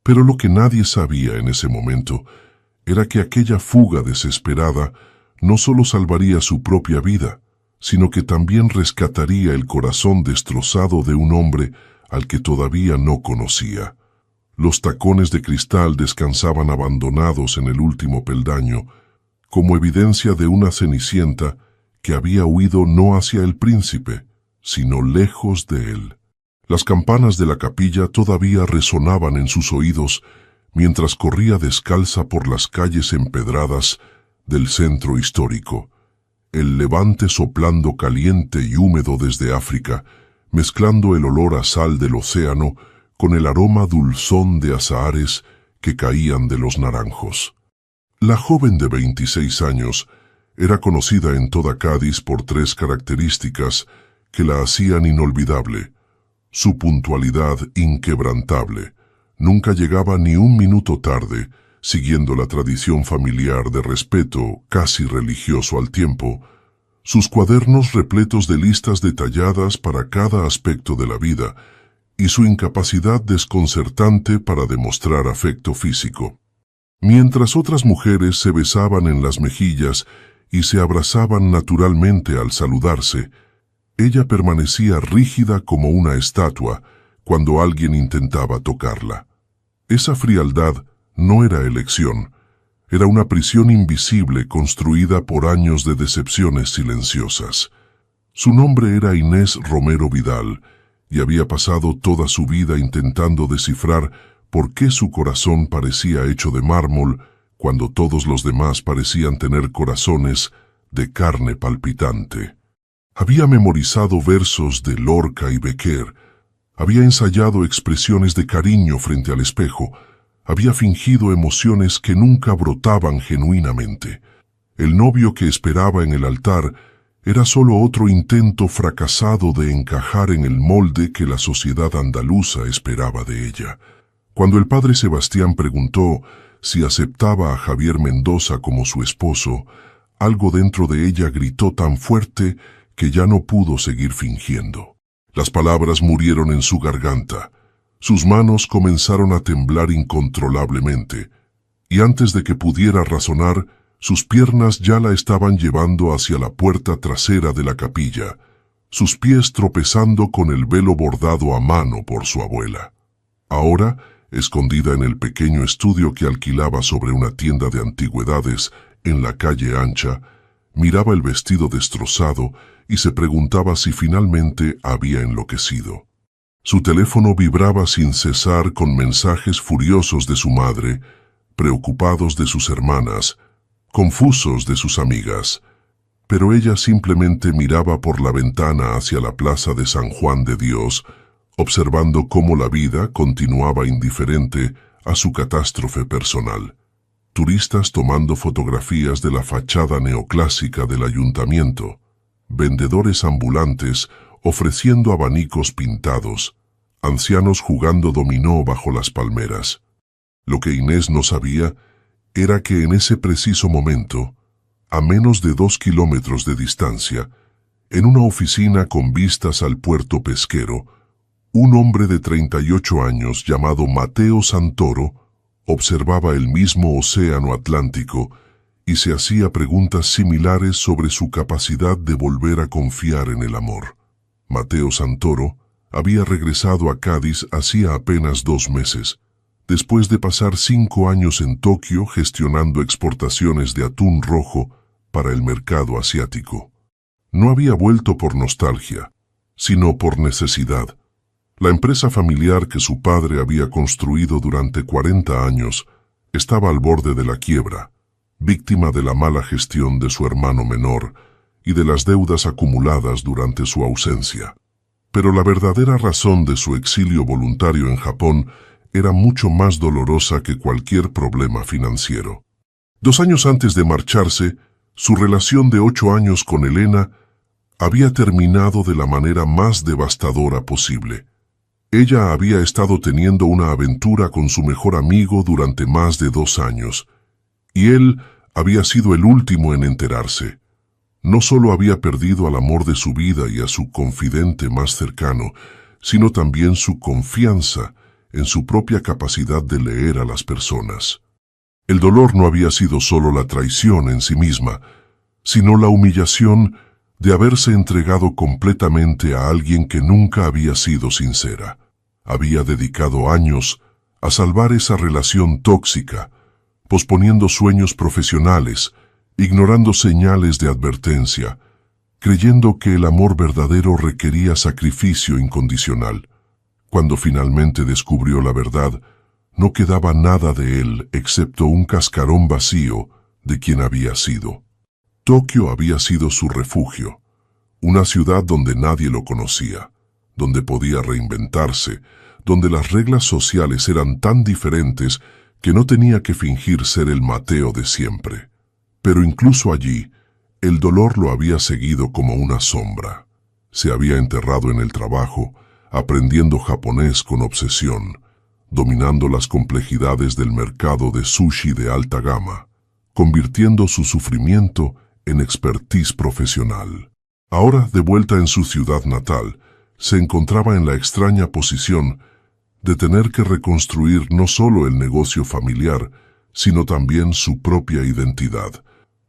Pero lo que nadie sabía en ese momento era que aquella fuga desesperada no solo salvaría su propia vida, sino que también rescataría el corazón destrozado de un hombre al que todavía no conocía. Los tacones de cristal descansaban abandonados en el último peldaño, como evidencia de una cenicienta que había huido no hacia el príncipe, sino lejos de él. Las campanas de la capilla todavía resonaban en sus oídos mientras corría descalza por las calles empedradas del centro histórico, el levante soplando caliente y húmedo desde África, mezclando el olor a sal del océano con el aroma dulzón de azahares que caían de los naranjos. La joven de 26 años era conocida en toda Cádiz por 3 características que la hacían inolvidable: su puntualidad inquebrantable, nunca llegaba ni un minuto tarde, siguiendo la tradición familiar de respeto casi religioso al tiempo, sus cuadernos repletos de listas detalladas para cada aspecto de la vida, y su incapacidad desconcertante para demostrar afecto físico. Mientras otras mujeres se besaban en las mejillas y se abrazaban naturalmente al saludarse, ella permanecía rígida como una estatua cuando alguien intentaba tocarla. Esa frialdad no era elección, era una prisión invisible construida por años de decepciones silenciosas. Su nombre era Inés Romero Vidal, y había pasado toda su vida intentando descifrar por qué su corazón parecía hecho de mármol cuando todos los demás parecían tener corazones de carne palpitante. Había memorizado versos de Lorca y Becker, había ensayado expresiones de cariño frente al espejo, había fingido emociones que nunca brotaban genuinamente. El novio que esperaba en el altar era solo otro intento fracasado de encajar en el molde que la sociedad andaluza esperaba de ella. Cuando el padre Sebastián preguntó si aceptaba a Javier Mendoza como su esposo, algo dentro de ella gritó tan fuerte que ya no pudo seguir fingiendo. Las palabras murieron en su garganta. Sus manos comenzaron a temblar incontrolablemente, y antes de que pudiera razonar, sus piernas ya la estaban llevando hacia la puerta trasera de la capilla, sus pies tropezando con el velo bordado a mano por su abuela. Ahora, escondida en el pequeño estudio que alquilaba sobre una tienda de antigüedades en la calle Ancha, miraba el vestido destrozado y se preguntaba si finalmente había enloquecido. Su teléfono vibraba sin cesar con mensajes furiosos de su madre, preocupados de sus hermanas, confusos de sus amigas, pero ella simplemente miraba por la ventana hacia la plaza de San Juan de Dios, observando cómo la vida continuaba indiferente a su catástrofe personal. Turistas tomando fotografías de la fachada neoclásica del ayuntamiento, vendedores ambulantes ofreciendo abanicos pintados, ancianos jugando dominó bajo las palmeras. Lo que Inés no sabía era que en ese preciso momento, a menos de 2 kilómetros de distancia, en una oficina con vistas al puerto pesquero, un hombre de 38 años llamado Mateo Santoro observaba el mismo océano Atlántico y se hacía preguntas similares sobre su capacidad de volver a confiar en el amor. Mateo Santoro había regresado a Cádiz hacía apenas 2 meses, después de pasar 5 años en Tokio gestionando exportaciones de atún rojo para el mercado asiático. No había vuelto por nostalgia, sino por necesidad. La empresa familiar que su padre había construido durante 40 años estaba al borde de la quiebra, víctima de la mala gestión de su hermano menor y de las deudas acumuladas durante su ausencia. Pero la verdadera razón de su exilio voluntario en Japón era mucho más dolorosa que cualquier problema financiero. 2 años antes de marcharse, su relación de 8 años con Elena había terminado de la manera más devastadora posible. Ella había estado teniendo una aventura con su mejor amigo durante más de 2 años, y él había sido el último en enterarse. No solo había perdido al amor de su vida y a su confidente más cercano, sino también su confianza en su propia capacidad de leer a las personas. El dolor no había sido solo la traición en sí misma, sino la humillación de haberse entregado completamente a alguien que nunca había sido sincera. Había dedicado años a salvar esa relación tóxica, posponiendo sueños profesionales, ignorando señales de advertencia, creyendo que el amor verdadero requería sacrificio incondicional. Cuando finalmente descubrió la verdad, no quedaba nada de él excepto un cascarón vacío de quien había sido. Tokio había sido su refugio, una ciudad donde nadie lo conocía, donde podía reinventarse, donde las reglas sociales eran tan diferentes que no tenía que fingir ser el Mateo de siempre. Pero incluso allí, el dolor lo había seguido como una sombra. Se había enterrado en el trabajo, aprendiendo japonés con obsesión, dominando las complejidades del mercado de sushi de alta gama, convirtiendo su sufrimiento en expertise profesional. Ahora, de vuelta en su ciudad natal, se encontraba en la extraña posición de tener que reconstruir no solo el negocio familiar, sino también su propia identidad.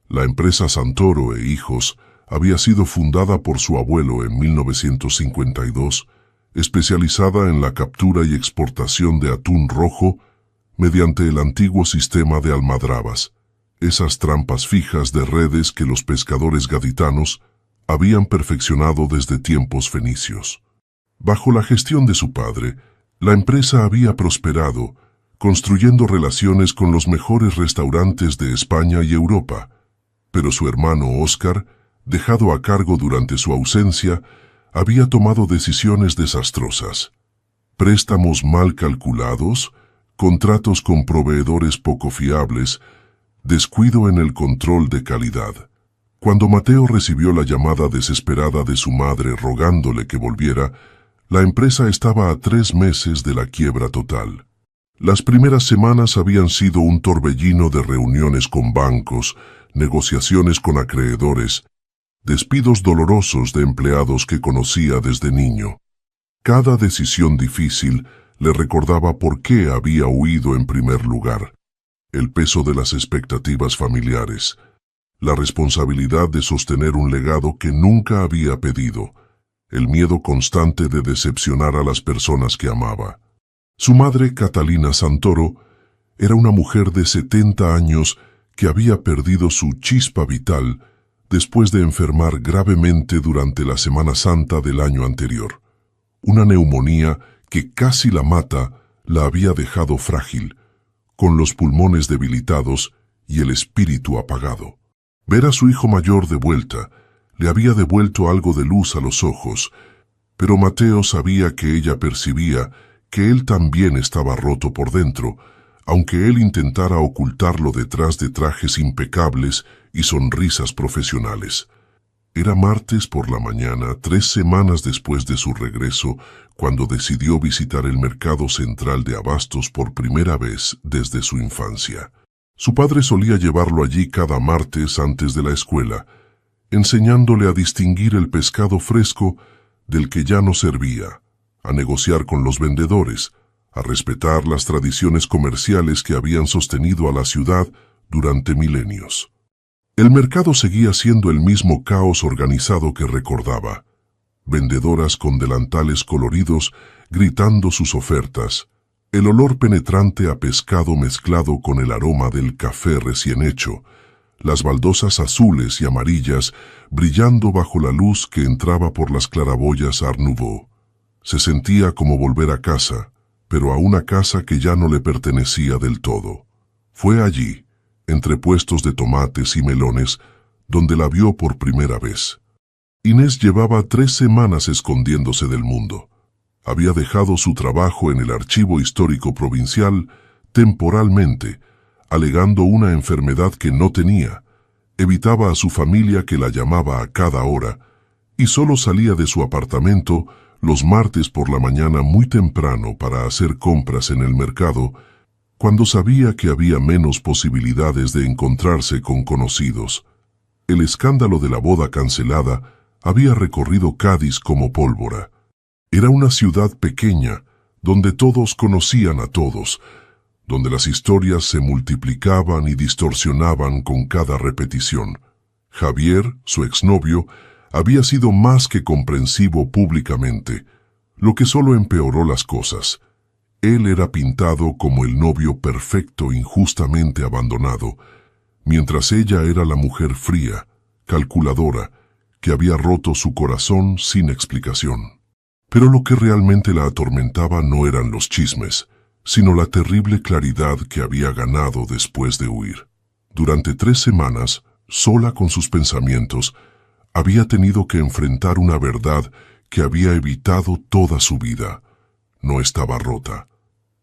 La empresa Santoro e Hijos había sido fundada por su abuelo en 1952, especializada en la captura y exportación de atún rojo mediante el antiguo sistema de almadrabas, esas trampas fijas de redes que los pescadores gaditanos habían perfeccionado desde tiempos fenicios. Bajo la gestión de su padre, la empresa había prosperado, construyendo relaciones con los mejores restaurantes de España y Europa, pero su hermano Óscar, dejado a cargo durante su ausencia, había tomado decisiones desastrosas. Préstamos mal calculados, contratos con proveedores poco fiables, descuido en el control de calidad. Cuando Mateo recibió la llamada desesperada de su madre rogándole que volviera, la empresa estaba a 3 meses de la quiebra total. Las primeras semanas habían sido un torbellino de reuniones con bancos, negociaciones con acreedores, despidos dolorosos de empleados que conocía desde niño. Cada decisión difícil le recordaba por qué había huido en primer lugar. El peso de las expectativas familiares, la responsabilidad de sostener un legado que nunca había pedido, el miedo constante de decepcionar a las personas que amaba. Su madre, Catalina Santoro, era una mujer de 70 años que había perdido su chispa vital después de enfermar gravemente durante la Semana Santa del año anterior. Una neumonía que casi la mata la había dejado frágil, con los pulmones debilitados y el espíritu apagado. Ver a su hijo mayor de vuelta le había devuelto algo de luz a los ojos, pero Mateo sabía que ella percibía que él también estaba roto por dentro, aunque él intentara ocultarlo detrás de trajes impecables y sonrisas profesionales. Era martes por la mañana, 3 semanas después de su regreso, cuando decidió visitar el mercado central de abastos por primera vez desde su infancia. Su padre solía llevarlo allí cada martes antes de la escuela, enseñándole a distinguir el pescado fresco del que ya no servía, a negociar con los vendedores, a respetar las tradiciones comerciales que habían sostenido a la ciudad durante milenios. El mercado seguía siendo el mismo caos organizado que recordaba. Vendedoras con delantales coloridos gritando sus ofertas, el olor penetrante a pescado mezclado con el aroma del café recién hecho, las baldosas azules y amarillas brillando bajo la luz que entraba por las claraboyas Art Nouveau. Se sentía como volver a casa, pero a una casa que ya no le pertenecía del todo. Fue allí, entre puestos de tomates y melones, donde la vio por primera vez. Inés llevaba 3 semanas escondiéndose del mundo. Había dejado su trabajo en el Archivo Histórico Provincial temporalmente, alegando una enfermedad que no tenía, evitaba a su familia que la llamaba a cada hora, y solo salía de su apartamento los martes por la mañana muy temprano para hacer compras en el mercado, cuando sabía que había menos posibilidades de encontrarse con conocidos. El escándalo de la boda cancelada había recorrido Cádiz como pólvora. Era una ciudad pequeña, donde todos conocían a todos, donde las historias se multiplicaban y distorsionaban con cada repetición. Javier, su exnovio, había sido más que comprensivo públicamente, lo que solo empeoró las cosas. Él era pintado como el novio perfecto injustamente abandonado, mientras ella era la mujer fría, calculadora, que había roto su corazón sin explicación. Pero lo que realmente la atormentaba no eran los chismes, sino la terrible claridad que había ganado después de huir. Durante 3 semanas, sola con sus pensamientos, había tenido que enfrentar una verdad que había evitado toda su vida. No estaba rota,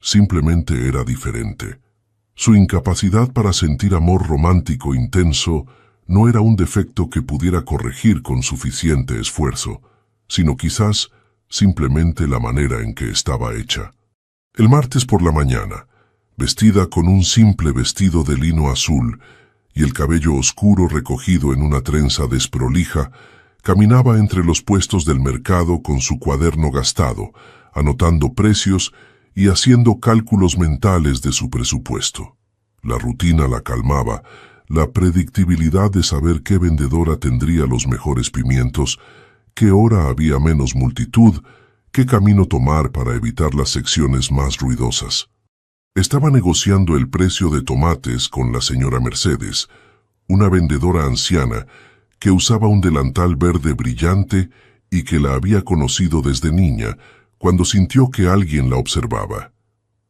simplemente era diferente. Su incapacidad para sentir amor romántico intenso no era un defecto que pudiera corregir con suficiente esfuerzo, sino quizás simplemente la manera en que estaba hecha. El martes por la mañana, vestida con un simple vestido de lino azul y el cabello oscuro recogido en una trenza desprolija, caminaba entre los puestos del mercado con su cuaderno gastado, anotando precios y haciendo cálculos mentales de su presupuesto. La rutina la calmaba, la predictibilidad de saber qué vendedora tendría los mejores pimientos, qué hora había menos multitud, qué camino tomar para evitar las secciones más ruidosas. Estaba negociando el precio de tomates con la señora Mercedes, una vendedora anciana que usaba un delantal verde brillante y que la había conocido desde niña, cuando sintió que alguien la observaba.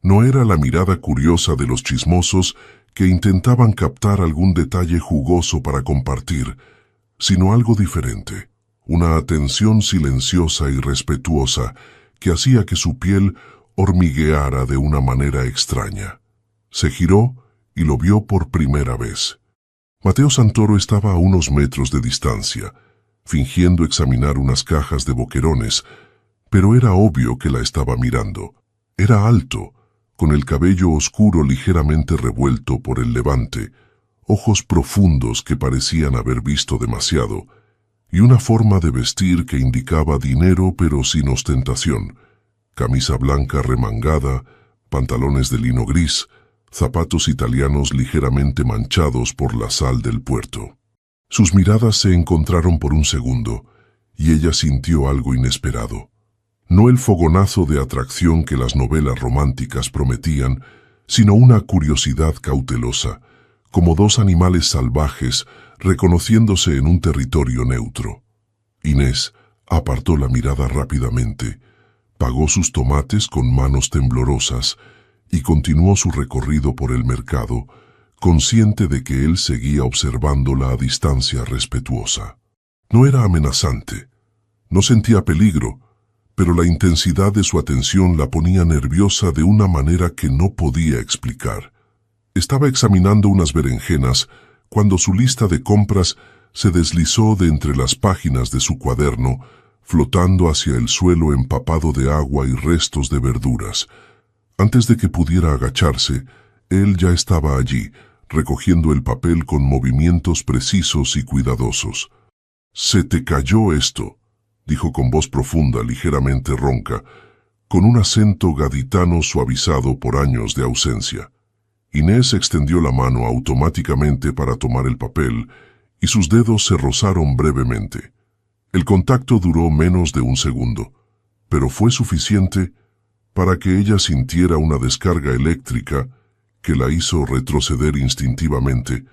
No era la mirada curiosa de los chismosos que intentaban captar algún detalle jugoso para compartir, sino algo diferente, una atención silenciosa y respetuosa que hacía que su piel hormigueara de una manera extraña. Se giró y lo vio por primera vez. Mateo Santoro estaba a unos metros de distancia, fingiendo examinar unas cajas de boquerones, pero era obvio que la estaba mirando. Era alto, con el cabello oscuro ligeramente revuelto por el levante, ojos profundos que parecían haber visto demasiado, y una forma de vestir que indicaba dinero pero sin ostentación. Camisa blanca remangada, pantalones de lino gris, zapatos italianos ligeramente manchados por la sal del puerto. Sus miradas se encontraron por un segundo, y ella sintió algo inesperado. No el fogonazo de atracción que las novelas románticas prometían, sino una curiosidad cautelosa, como dos animales salvajes reconociéndose en un territorio neutro. Inés apartó la mirada rápidamente, pagó sus tomates con manos temblorosas y continuó su recorrido por el mercado, consciente de que él seguía observándola a distancia respetuosa. No era amenazante, no sentía peligro, pero la intensidad de su atención la ponía nerviosa de una manera que no podía explicar. Estaba examinando unas berenjenas cuando su lista de compras se deslizó de entre las páginas de su cuaderno, flotando hacia el suelo empapado de agua y restos de verduras. Antes de que pudiera agacharse, él ya estaba allí, recogiendo el papel con movimientos precisos y cuidadosos. «Se te cayó esto», dijo con voz profunda, ligeramente ronca, con un acento gaditano suavizado por años de ausencia. Inés extendió la mano automáticamente para tomar el papel y sus dedos se rozaron brevemente. El contacto duró menos de un segundo, pero fue suficiente para que ella sintiera una descarga eléctrica que la hizo retroceder instintivamente,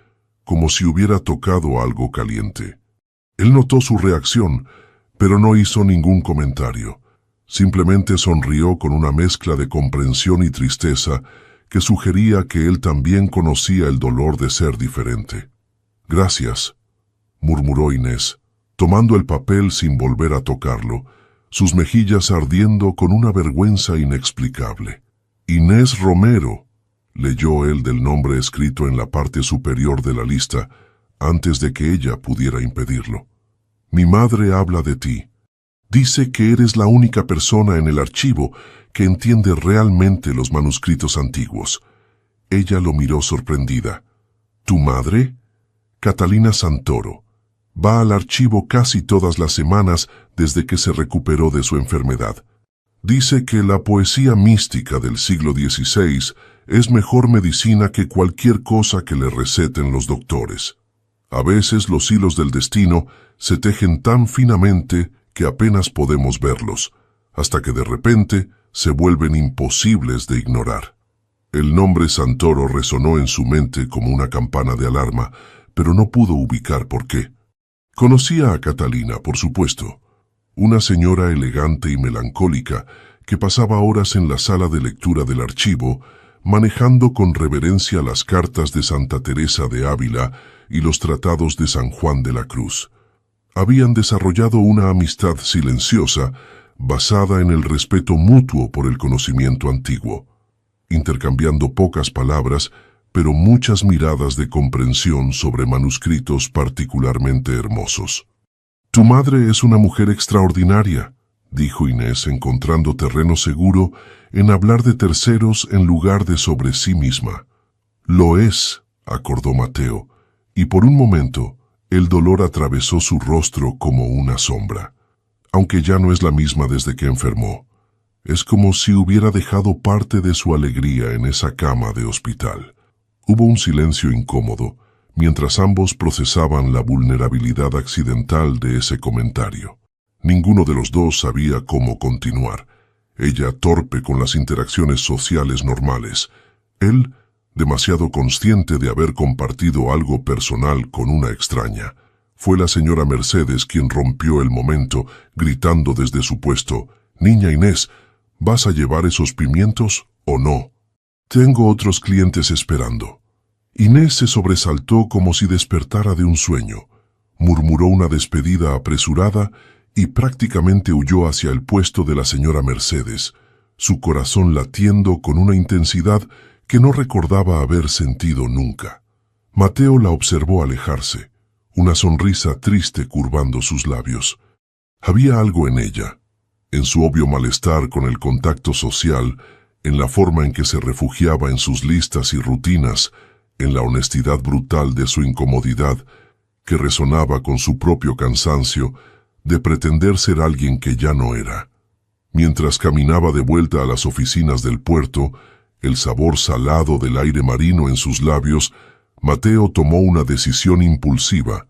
como si hubiera tocado algo caliente. Él notó su reacción, pero no hizo ningún comentario. Simplemente sonrió con una mezcla de comprensión y tristeza que sugería que él también conocía el dolor de ser diferente. «Gracias», murmuró Inés, tomando el papel sin volver a tocarlo, sus mejillas ardiendo con una vergüenza inexplicable. «Inés Romero», leyó él del nombre escrito en la parte superior de la lista, antes de que ella pudiera impedirlo. «Mi madre habla de ti. Dice que eres la única persona en el archivo que entiende realmente los manuscritos antiguos». Ella lo miró sorprendida. «¿Tu madre?» «Catalina Santoro. Va al archivo casi todas las semanas desde que se recuperó de su enfermedad». Dice que la poesía mística del siglo XVI es mejor medicina que cualquier cosa que le receten los doctores. A veces los hilos del destino se tejen tan finamente que apenas podemos verlos, hasta que de repente se vuelven imposibles de ignorar. El nombre Santoro resonó en su mente como una campana de alarma, pero no pudo ubicar por qué. Conocía a Catalina, por supuesto, una señora elegante y melancólica que pasaba horas en la sala de lectura del archivo, manejando con reverencia las cartas de Santa Teresa de Ávila y los tratados de San Juan de la Cruz. Habían desarrollado una amistad silenciosa, basada en el respeto mutuo por el conocimiento antiguo, intercambiando pocas palabras, pero muchas miradas de comprensión sobre manuscritos particularmente hermosos. «Tu madre es una mujer extraordinaria», dijo Inés, encontrando terreno seguro en hablar de terceros en lugar de sobre sí misma. «Lo es», acordó Mateo, y por un momento el dolor atravesó su rostro como una sombra. Aunque ya no es la misma desde que enfermó. Es como si hubiera dejado parte de su alegría en esa cama de hospital. Hubo un silencio incómodo, mientras ambos procesaban la vulnerabilidad accidental de ese comentario. Ninguno de los dos sabía cómo continuar. Ella torpe con las interacciones sociales normales. Él, demasiado consciente de haber compartido algo personal con una extraña. Fue la señora Mercedes quien rompió el momento, gritando desde su puesto: «Niña Inés, ¿vas a llevar esos pimientos o no? Tengo otros clientes esperando». Inés se sobresaltó como si despertara de un sueño. Murmuró una despedida apresurada y prácticamente huyó hacia el puesto de la señora Mercedes, su corazón latiendo con una intensidad que no recordaba haber sentido nunca. Mateo la observó alejarse, una sonrisa triste curvando sus labios. Había algo en ella, en su obvio malestar con el contacto social, en la forma en que se refugiaba en sus listas y rutinas, en la honestidad brutal de su incomodidad, que resonaba con su propio cansancio de pretender ser alguien que ya no era. Mientras caminaba de vuelta a las oficinas del puerto, el sabor salado del aire marino en sus labios, Mateo tomó una decisión impulsiva.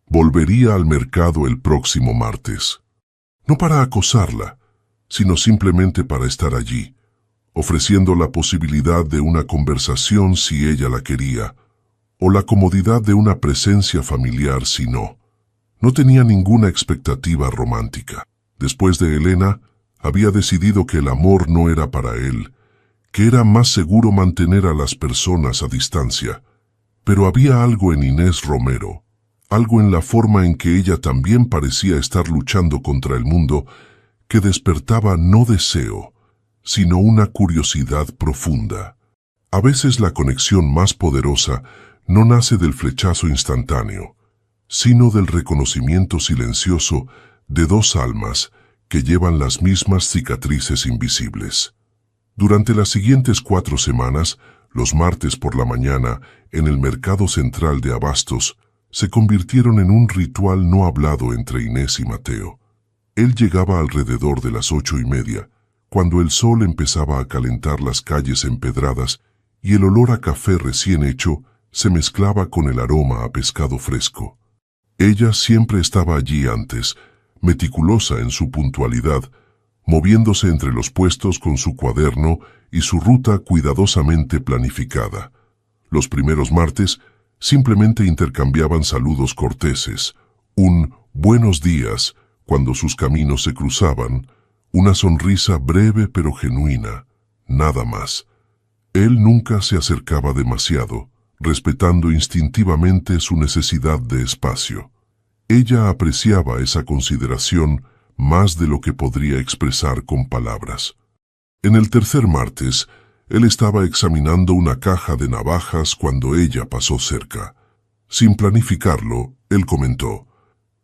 Volvería al mercado el próximo martes. No para acosarla, sino simplemente para estar allí, ofreciendo la posibilidad de una conversación si ella la quería, o la comodidad de una presencia familiar si no. No tenía ninguna expectativa romántica. Después de Elena, había decidido que el amor no era para él, que era más seguro mantener a las personas a distancia. Pero había algo en Inés Romero, algo en la forma en que ella también parecía estar luchando contra el mundo, que despertaba no deseo, sino una curiosidad profunda. A veces la conexión más poderosa no nace del flechazo instantáneo, sino del reconocimiento silencioso de dos almas que llevan las mismas cicatrices invisibles. Durante las siguientes 4 semanas, los martes por la mañana, en el mercado central de Abastos, se convirtieron en un ritual no hablado entre Inés y Mateo. Él llegaba alrededor de las 8:30, cuando el sol empezaba a calentar las calles empedradas y el olor a café recién hecho se mezclaba con el aroma a pescado fresco. Ella siempre estaba allí antes, meticulosa en su puntualidad, moviéndose entre los puestos con su cuaderno y su ruta cuidadosamente planificada. Los primeros martes simplemente intercambiaban saludos corteses, un «buenos días» cuando sus caminos se cruzaban, una sonrisa breve pero genuina, nada más. Él nunca se acercaba demasiado, respetando instintivamente su necesidad de espacio. Ella apreciaba esa consideración más de lo que podría expresar con palabras. En el tercer martes, él estaba examinando una caja de navajas cuando ella pasó cerca. Sin planificarlo, él comentó: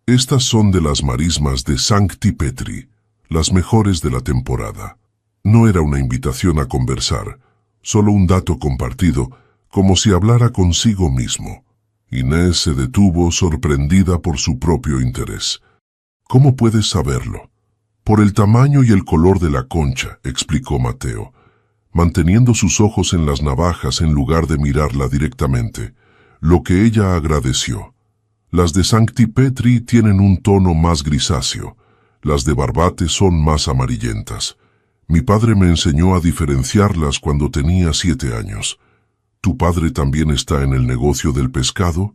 «Estas son de las marismas de Sancti Petri, las mejores de la temporada». No era una invitación a conversar, solo un dato compartido, como si hablara consigo mismo. Inés se detuvo sorprendida por su propio interés. «¿Cómo puedes saberlo?». Por el tamaño y el color de la concha, explicó Mateo, manteniendo sus ojos en las navajas en lugar de mirarla directamente, lo que ella agradeció. Las de Sancti Petri tienen un tono más grisáceo, las de Barbate son más amarillentas. Mi padre me enseñó a diferenciarlas cuando tenía 7 años. ¿Tu padre también está en el negocio del pescado?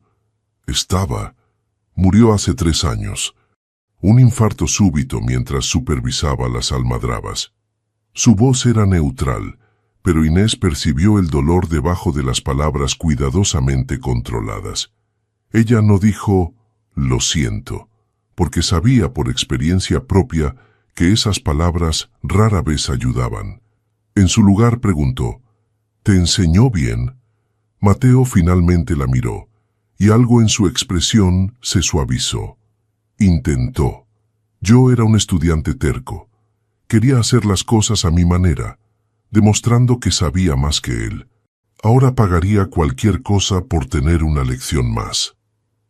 Estaba. Murió hace 3 años. Un infarto súbito mientras supervisaba las almadrabas. Su voz era neutral, pero Inés percibió el dolor debajo de las palabras cuidadosamente controladas. Ella no dijo, lo siento, porque sabía por experiencia propia que esas palabras rara vez ayudaban. En su lugar preguntó, ¿te enseñó bien? Mateo finalmente la miró, y algo en su expresión se suavizó. Intentó. Yo era un estudiante terco. Quería hacer las cosas a mi manera, demostrando que sabía más que él. Ahora pagaría cualquier cosa por tener una lección más.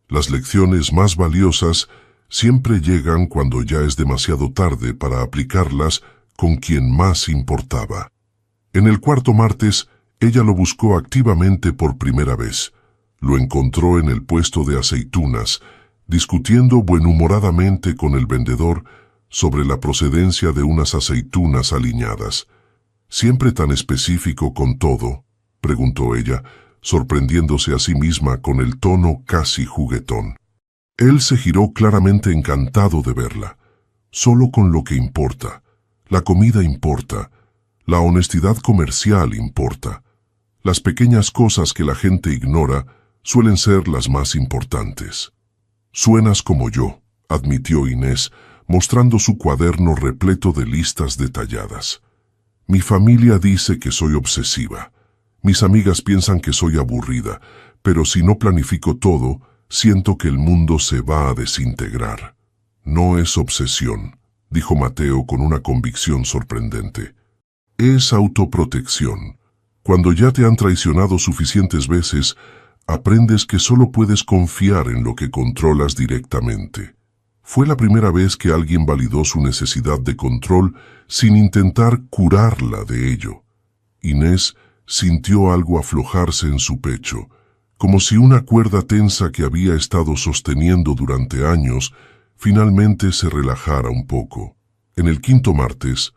Las lecciones más valiosas siempre llegan cuando ya es demasiado tarde para aplicarlas con quien más importaba. En el cuarto martes, ella lo buscó activamente por primera vez. Lo encontró en el puesto de aceitunas, discutiendo buenhumoradamente con el vendedor sobre la procedencia de unas aceitunas aliñadas. ¿Siempre tan específico con todo?, preguntó ella, sorprendiéndose a sí misma con el tono casi juguetón. Él se giró claramente encantado de verla. Solo con lo que importa. La comida importa. La honestidad comercial importa. Las pequeñas cosas que la gente ignora suelen ser las más importantes. Suenas como yo, admitió Inés, mostrando su cuaderno repleto de listas detalladas. Mi familia dice que soy obsesiva. Mis amigas piensan que soy aburrida, pero si no planifico todo, siento que el mundo se va a desintegrar. No es obsesión, dijo Mateo con una convicción sorprendente. Es autoprotección. Cuando ya te han traicionado suficientes veces, aprendes que solo puedes confiar en lo que controlas directamente. Fue la primera vez que alguien validó su necesidad de control sin intentar curarla de ello. Inés sintió algo aflojarse en su pecho, como si una cuerda tensa que había estado sosteniendo durante años finalmente se relajara un poco. En el quinto martes,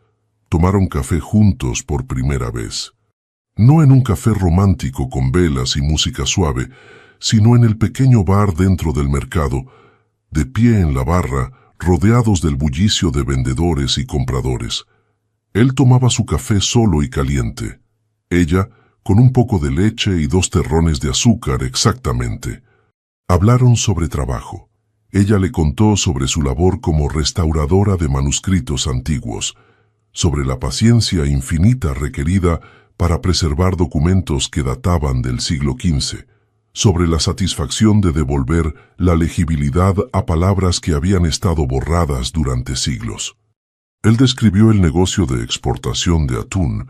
tomaron café juntos por primera vez. No en un café romántico con velas y música suave, sino en el pequeño bar dentro del mercado, de pie en la barra, rodeados del bullicio de vendedores y compradores. Él tomaba su café solo y caliente. Ella, con un poco de leche y 2 terrones de azúcar exactamente. Hablaron sobre trabajo. Ella le contó sobre su labor como restauradora de manuscritos antiguos, sobre la paciencia infinita requerida para preservar documentos que databan del siglo XV, sobre la satisfacción de devolver la legibilidad a palabras que habían estado borradas durante siglos. Él describió el negocio de exportación de atún,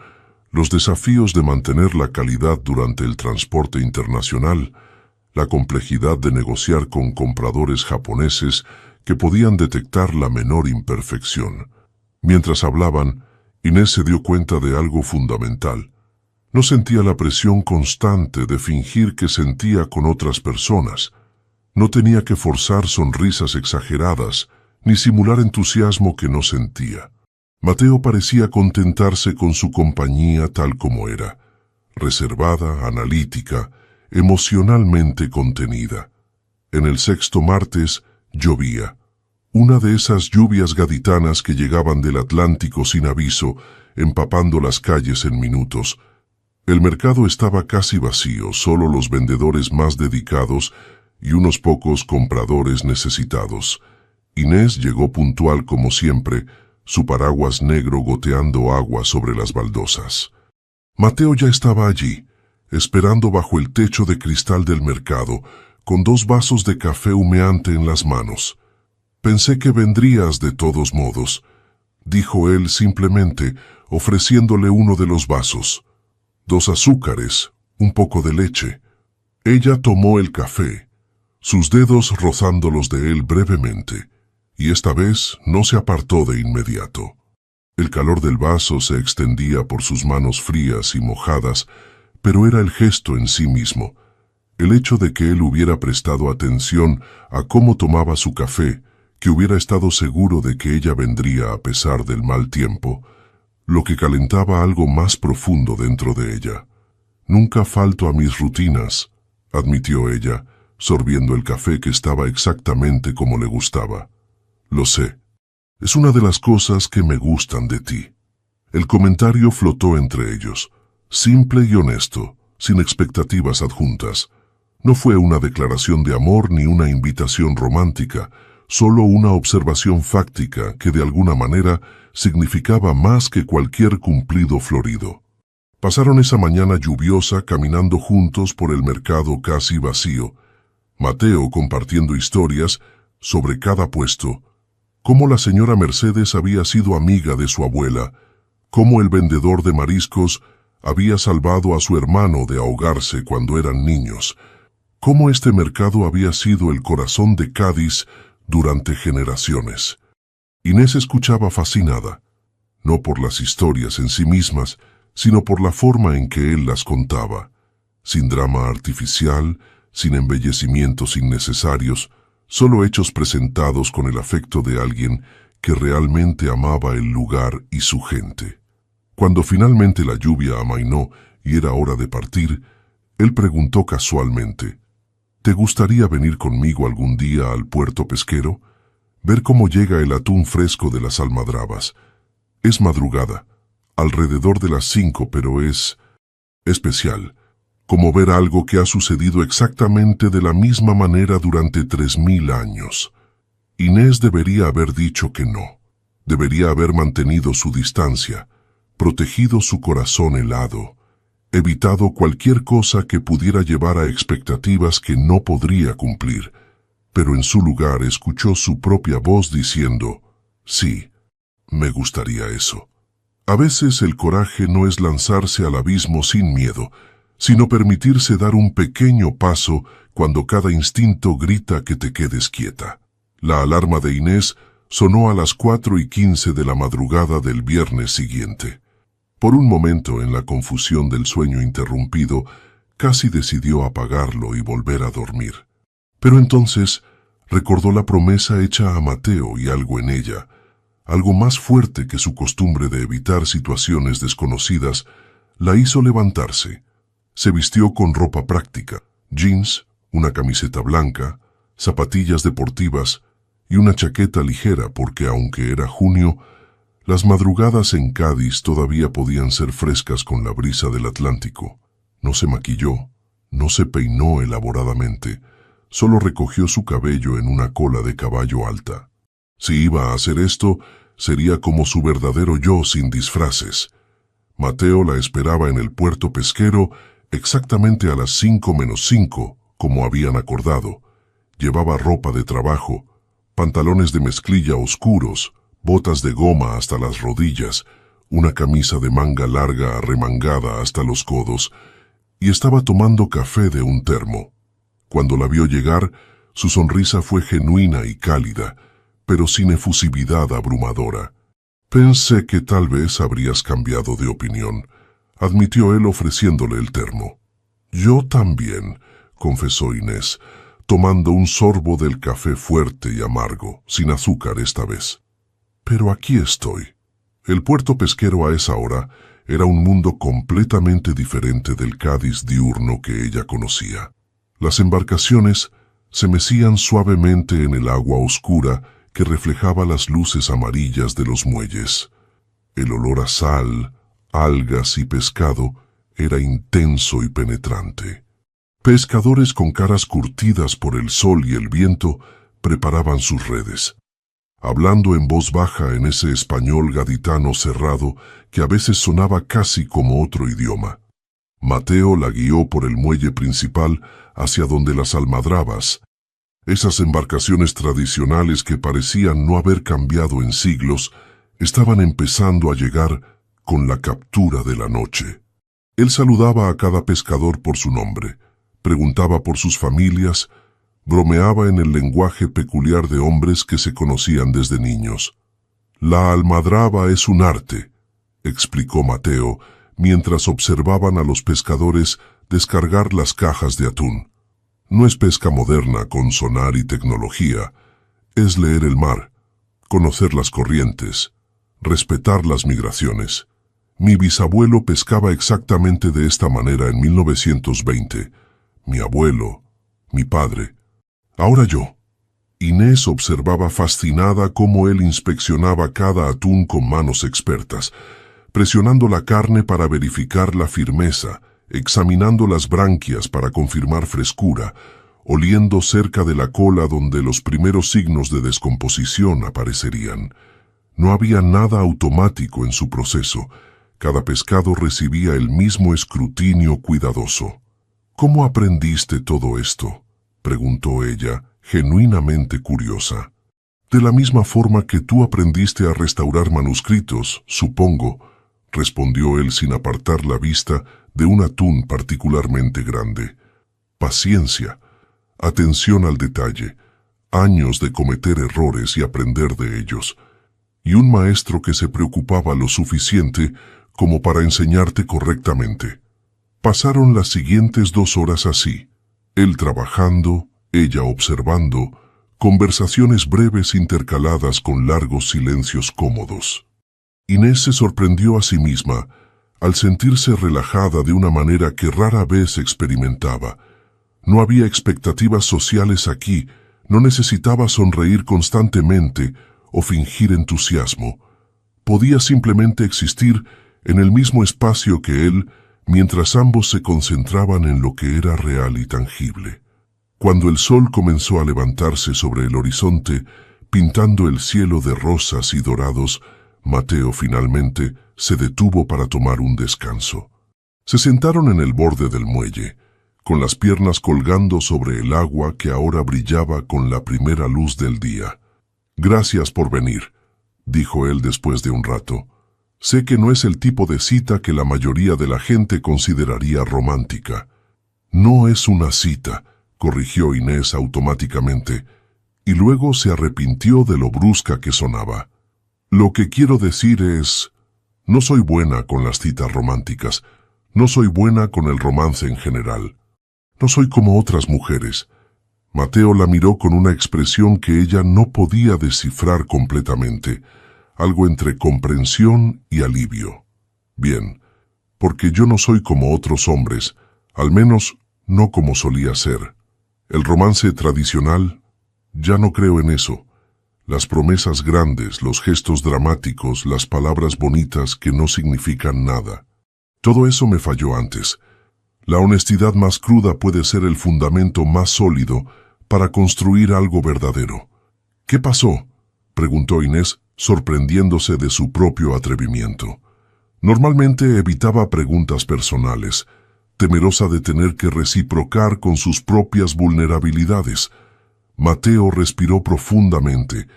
los desafíos de mantener la calidad durante el transporte internacional, la complejidad de negociar con compradores japoneses que podían detectar la menor imperfección. Mientras hablaban, Inés se dio cuenta de algo fundamental. No sentía la presión constante de fingir que sentía con otras personas. No tenía que forzar sonrisas exageradas, ni simular entusiasmo que no sentía. Mateo parecía contentarse con su compañía tal como era, reservada, analítica, emocionalmente contenida. En el sexto martes llovía, una de esas lluvias gaditanas que llegaban del Atlántico sin aviso, empapando las calles en minutos. El mercado estaba casi vacío, solo los vendedores más dedicados y unos pocos compradores necesitados. Inés llegó puntual como siempre, su paraguas negro goteando agua sobre las baldosas. Mateo ya estaba allí, esperando bajo el techo de cristal del mercado, con 2 vasos de café humeante en las manos. «Pensé que vendrías de todos modos», dijo él simplemente, ofreciéndole uno de los vasos. 2 azúcares, un poco de leche. Ella tomó el café, sus dedos rozando los de él brevemente, y esta vez no se apartó de inmediato. El calor del vaso se extendía por sus manos frías y mojadas, pero era el gesto en sí mismo. El hecho de que él hubiera prestado atención a cómo tomaba su café, que hubiera estado seguro de que ella vendría a pesar del mal tiempo, lo que calentaba algo más profundo dentro de ella. «Nunca falto a mis rutinas», admitió ella, sorbiendo el café que estaba exactamente como le gustaba. «Lo sé. Es una de las cosas que me gustan de ti». El comentario flotó entre ellos, simple y honesto, sin expectativas adjuntas. No fue una declaración de amor ni una invitación romántica, solo una observación fáctica que de alguna manera significaba más que cualquier cumplido florido. Pasaron esa mañana lluviosa caminando juntos por el mercado casi vacío, Mateo compartiendo historias sobre cada puesto, cómo la señora Mercedes había sido amiga de su abuela, cómo el vendedor de mariscos había salvado a su hermano de ahogarse cuando eran niños, cómo este mercado había sido el corazón de Cádiz durante generaciones. Inés escuchaba fascinada, no por las historias en sí mismas, sino por la forma en que él las contaba, sin drama artificial, sin embellecimientos innecesarios, solo hechos presentados con el afecto de alguien que realmente amaba el lugar y su gente. Cuando finalmente la lluvia amainó y era hora de partir, él preguntó casualmente, «¿Te gustaría venir conmigo algún día al puerto pesquero? Ver cómo llega el atún fresco de las almadrabas. Es madrugada, alrededor de las 5, pero es especial, como ver algo que ha sucedido exactamente de la misma manera durante 3000 años». Inés debería haber dicho que no. Debería haber mantenido su distancia, protegido su corazón helado, evitado cualquier cosa que pudiera llevar a expectativas que no podría cumplir, pero en su lugar escuchó su propia voz diciendo, «Sí, me gustaría eso». A veces el coraje no es lanzarse al abismo sin miedo, sino permitirse dar un pequeño paso cuando cada instinto grita que te quedes quieta. La alarma de Inés sonó a las 4:15 de la madrugada del viernes siguiente. Por un momento, en la confusión del sueño interrumpido, casi decidió apagarlo y volver a dormir. Pero entonces recordó la promesa hecha a Mateo y algo en ella, algo más fuerte que su costumbre de evitar situaciones desconocidas, la hizo levantarse. Se vistió con ropa práctica, jeans, una camiseta blanca, zapatillas deportivas y una chaqueta ligera porque, aunque era junio, las madrugadas en Cádiz todavía podían ser frescas con la brisa del Atlántico. No se maquilló, no se peinó elaboradamente, solo recogió su cabello en una cola de caballo alta. Si iba a hacer esto, sería como su verdadero yo sin disfraces. Mateo la esperaba en el puerto pesquero exactamente a las 5:05, como habían acordado. Llevaba ropa de trabajo, pantalones de mezclilla oscuros, botas de goma hasta las rodillas, una camisa de manga larga arremangada hasta los codos, y estaba tomando café de un termo. Cuando la vio llegar, su sonrisa fue genuina y cálida, pero sin efusividad abrumadora. «Pensé que tal vez habrías cambiado de opinión», admitió él ofreciéndole el termo. «Yo también», confesó Inés, tomando un sorbo del café fuerte y amargo, sin azúcar esta vez. «Pero aquí estoy». El puerto pesquero a esa hora era un mundo completamente diferente del Cádiz diurno que ella conocía. Las embarcaciones se mecían suavemente en el agua oscura que reflejaba las luces amarillas de los muelles. El olor a sal, algas y pescado era intenso y penetrante. Pescadores con caras curtidas por el sol y el viento preparaban sus redes, hablando en voz baja en ese español gaditano cerrado que a veces sonaba casi como otro idioma. Mateo la guió por el muelle principal hacia donde las almadrabas, esas embarcaciones tradicionales que parecían no haber cambiado en siglos, estaban empezando a llegar con la captura de la noche. Él saludaba a cada pescador por su nombre, preguntaba por sus familias, Bromeaba en el lenguaje peculiar de hombres que se conocían desde niños. «La almadraba es un arte», explicó Mateo, mientras observaban a los pescadores descargar las cajas de atún. «No es pesca moderna con sonar y tecnología, es leer el mar, conocer las corrientes, respetar las migraciones. Mi bisabuelo pescaba exactamente de esta manera en 1920, mi abuelo, mi padre. Ahora yo». Inés observaba fascinada cómo él inspeccionaba cada atún con manos expertas, presionando la carne para verificar la firmeza, examinando las branquias para confirmar frescura, oliendo cerca de la cola donde los primeros signos de descomposición aparecerían. No había nada automático en su proceso. Cada pescado recibía el mismo escrutinio cuidadoso. «¿Cómo aprendiste todo esto?», preguntó ella, genuinamente curiosa. «De la misma forma que tú aprendiste a restaurar manuscritos, supongo», respondió él sin apartar la vista de un atún particularmente grande. «Paciencia, atención al detalle, años de cometer errores y aprender de ellos, y un maestro que se preocupaba lo suficiente como para enseñarte correctamente». Pasaron las siguientes 2 horas así, él trabajando, ella observando, conversaciones breves intercaladas con largos silencios cómodos. Inés se sorprendió a sí misma al sentirse relajada de una manera que rara vez experimentaba. No había expectativas sociales aquí, no necesitaba sonreír constantemente o fingir entusiasmo. Podía simplemente existir en el mismo espacio que él, mientras ambos se concentraban en lo que era real y tangible. Cuando el sol comenzó a levantarse sobre el horizonte, pintando el cielo de rosas y dorados, Mateo finalmente se detuvo para tomar un descanso. Se sentaron en el borde del muelle, con las piernas colgando sobre el agua que ahora brillaba con la primera luz del día. «Gracias por venir», dijo él después de un rato. «Sé que no es el tipo de cita que la mayoría de la gente consideraría romántica». «No es una cita», corrigió Inés automáticamente, y luego se arrepintió de lo brusca que sonaba. «Lo que quiero decir es, no soy buena con las citas románticas, no soy buena con el romance en general. No soy como otras mujeres». Mateo la miró con una expresión que ella no podía descifrar completamente, algo entre comprensión y alivio. «Bien, porque yo no soy como otros hombres, al menos no como solía ser. El romance tradicional, ya no creo en eso. Las promesas grandes, los gestos dramáticos, las palabras bonitas que no significan nada. Todo eso me falló antes. La honestidad más cruda puede ser el fundamento más sólido para construir algo verdadero». «¿Qué pasó?», preguntó Inés, sorprendiéndose de su propio atrevimiento. Normalmente evitaba preguntas personales, temerosa de tener que reciprocar con sus propias vulnerabilidades. Mateo respiró profundamente,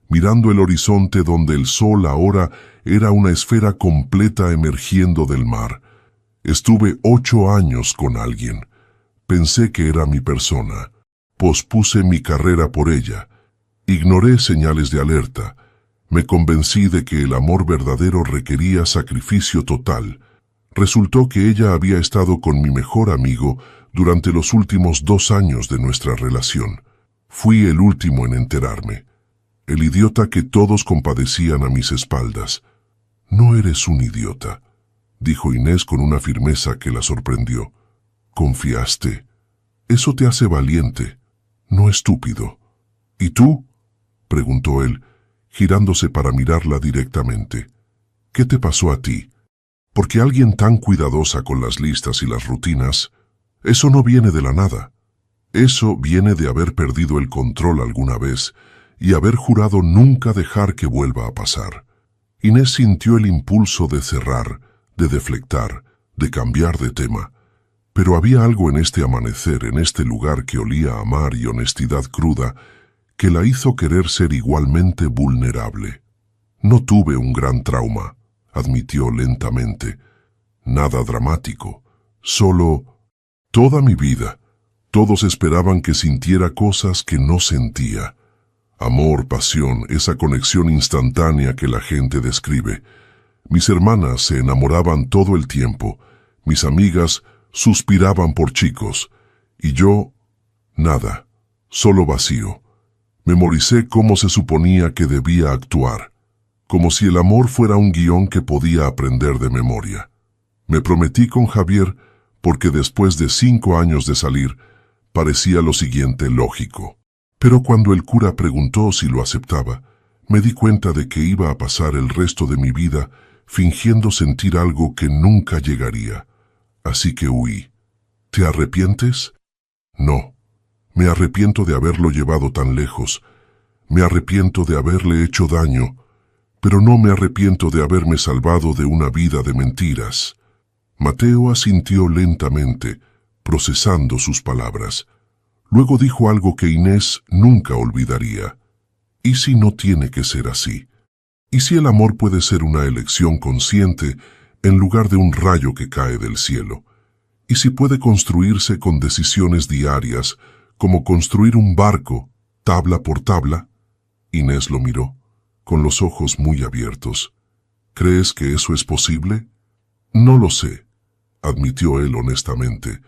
mirando el horizonte donde el sol ahora era una esfera completa emergiendo del mar. «Estuve 8 años con alguien. Pensé que era mi persona. Pospuse mi carrera por ella. Ignoré señales de alerta. Me convencí de que el amor verdadero requería sacrificio total. Resultó que ella había estado con mi mejor amigo durante los últimos 2 años de nuestra relación. Fui el último en enterarme. El idiota que todos compadecían a mis espaldas». «No eres un idiota», dijo Inés con una firmeza que la sorprendió. «Confiaste. Eso te hace valiente, no estúpido». «¿Y tú?», preguntó él, girándose para mirarla directamente. «¿Qué te pasó a ti? Porque alguien tan cuidadosa con las listas y las rutinas, eso no viene de la nada. Eso viene de haber perdido el control alguna vez y haber jurado nunca dejar que vuelva a pasar». Inés sintió el impulso de cerrar, de deflectar, de cambiar de tema. Pero había algo en este amanecer, en este lugar que olía a mar y honestidad cruda, que la hizo querer ser igualmente vulnerable. «No tuve un gran trauma», admitió lentamente. «Nada dramático. Solo toda mi vida, Todos esperaban que sintiera cosas que no sentía. Amor, pasión, esa conexión instantánea que la gente describe. Mis hermanas se enamoraban todo el tiempo, mis amigas suspiraban por chicos, y yo, nada, solo vacío. Memoricé cómo se suponía que debía actuar, como si el amor fuera un guión que podía aprender de memoria. Me prometí con Javier porque después de 5 años de salir, parecía lo siguiente lógico. Pero cuando el cura preguntó si lo aceptaba, me di cuenta de que iba a pasar el resto de mi vida fingiendo sentir algo que nunca llegaría. Así que huí. ¿Te arrepientes? No. Me arrepiento de haberlo llevado tan lejos. Me arrepiento de haberle hecho daño, pero no me arrepiento de haberme salvado de una vida de mentiras. Mateo asintió lentamente, procesando sus palabras. Luego dijo algo que Inés nunca olvidaría. ¿Y si no tiene que ser así? ¿Y si el amor puede ser una elección consciente en lugar de un rayo que cae del cielo? ¿Y si puede construirse con decisiones diarias, como construir un barco, tabla por tabla? Inés lo miró, con los ojos muy abiertos. ¿Crees que eso es posible? No lo sé, admitió él honestamente,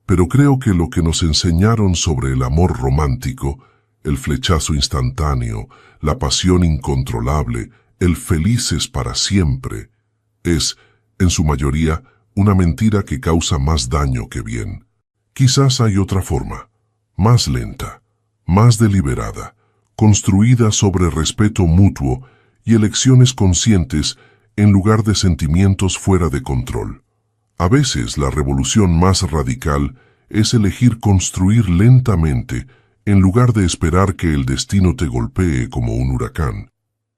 pero creo que lo que nos enseñaron sobre el amor romántico, el flechazo instantáneo, la pasión incontrolable, el felices para siempre, es, en su mayoría, una mentira que causa más daño que bien. Quizás hay otra forma, más lenta, más deliberada, construida sobre respeto mutuo y elecciones conscientes en lugar de sentimientos fuera de control. A veces la revolución más radical es elegir construir lentamente en lugar de esperar que el destino te golpee como un huracán.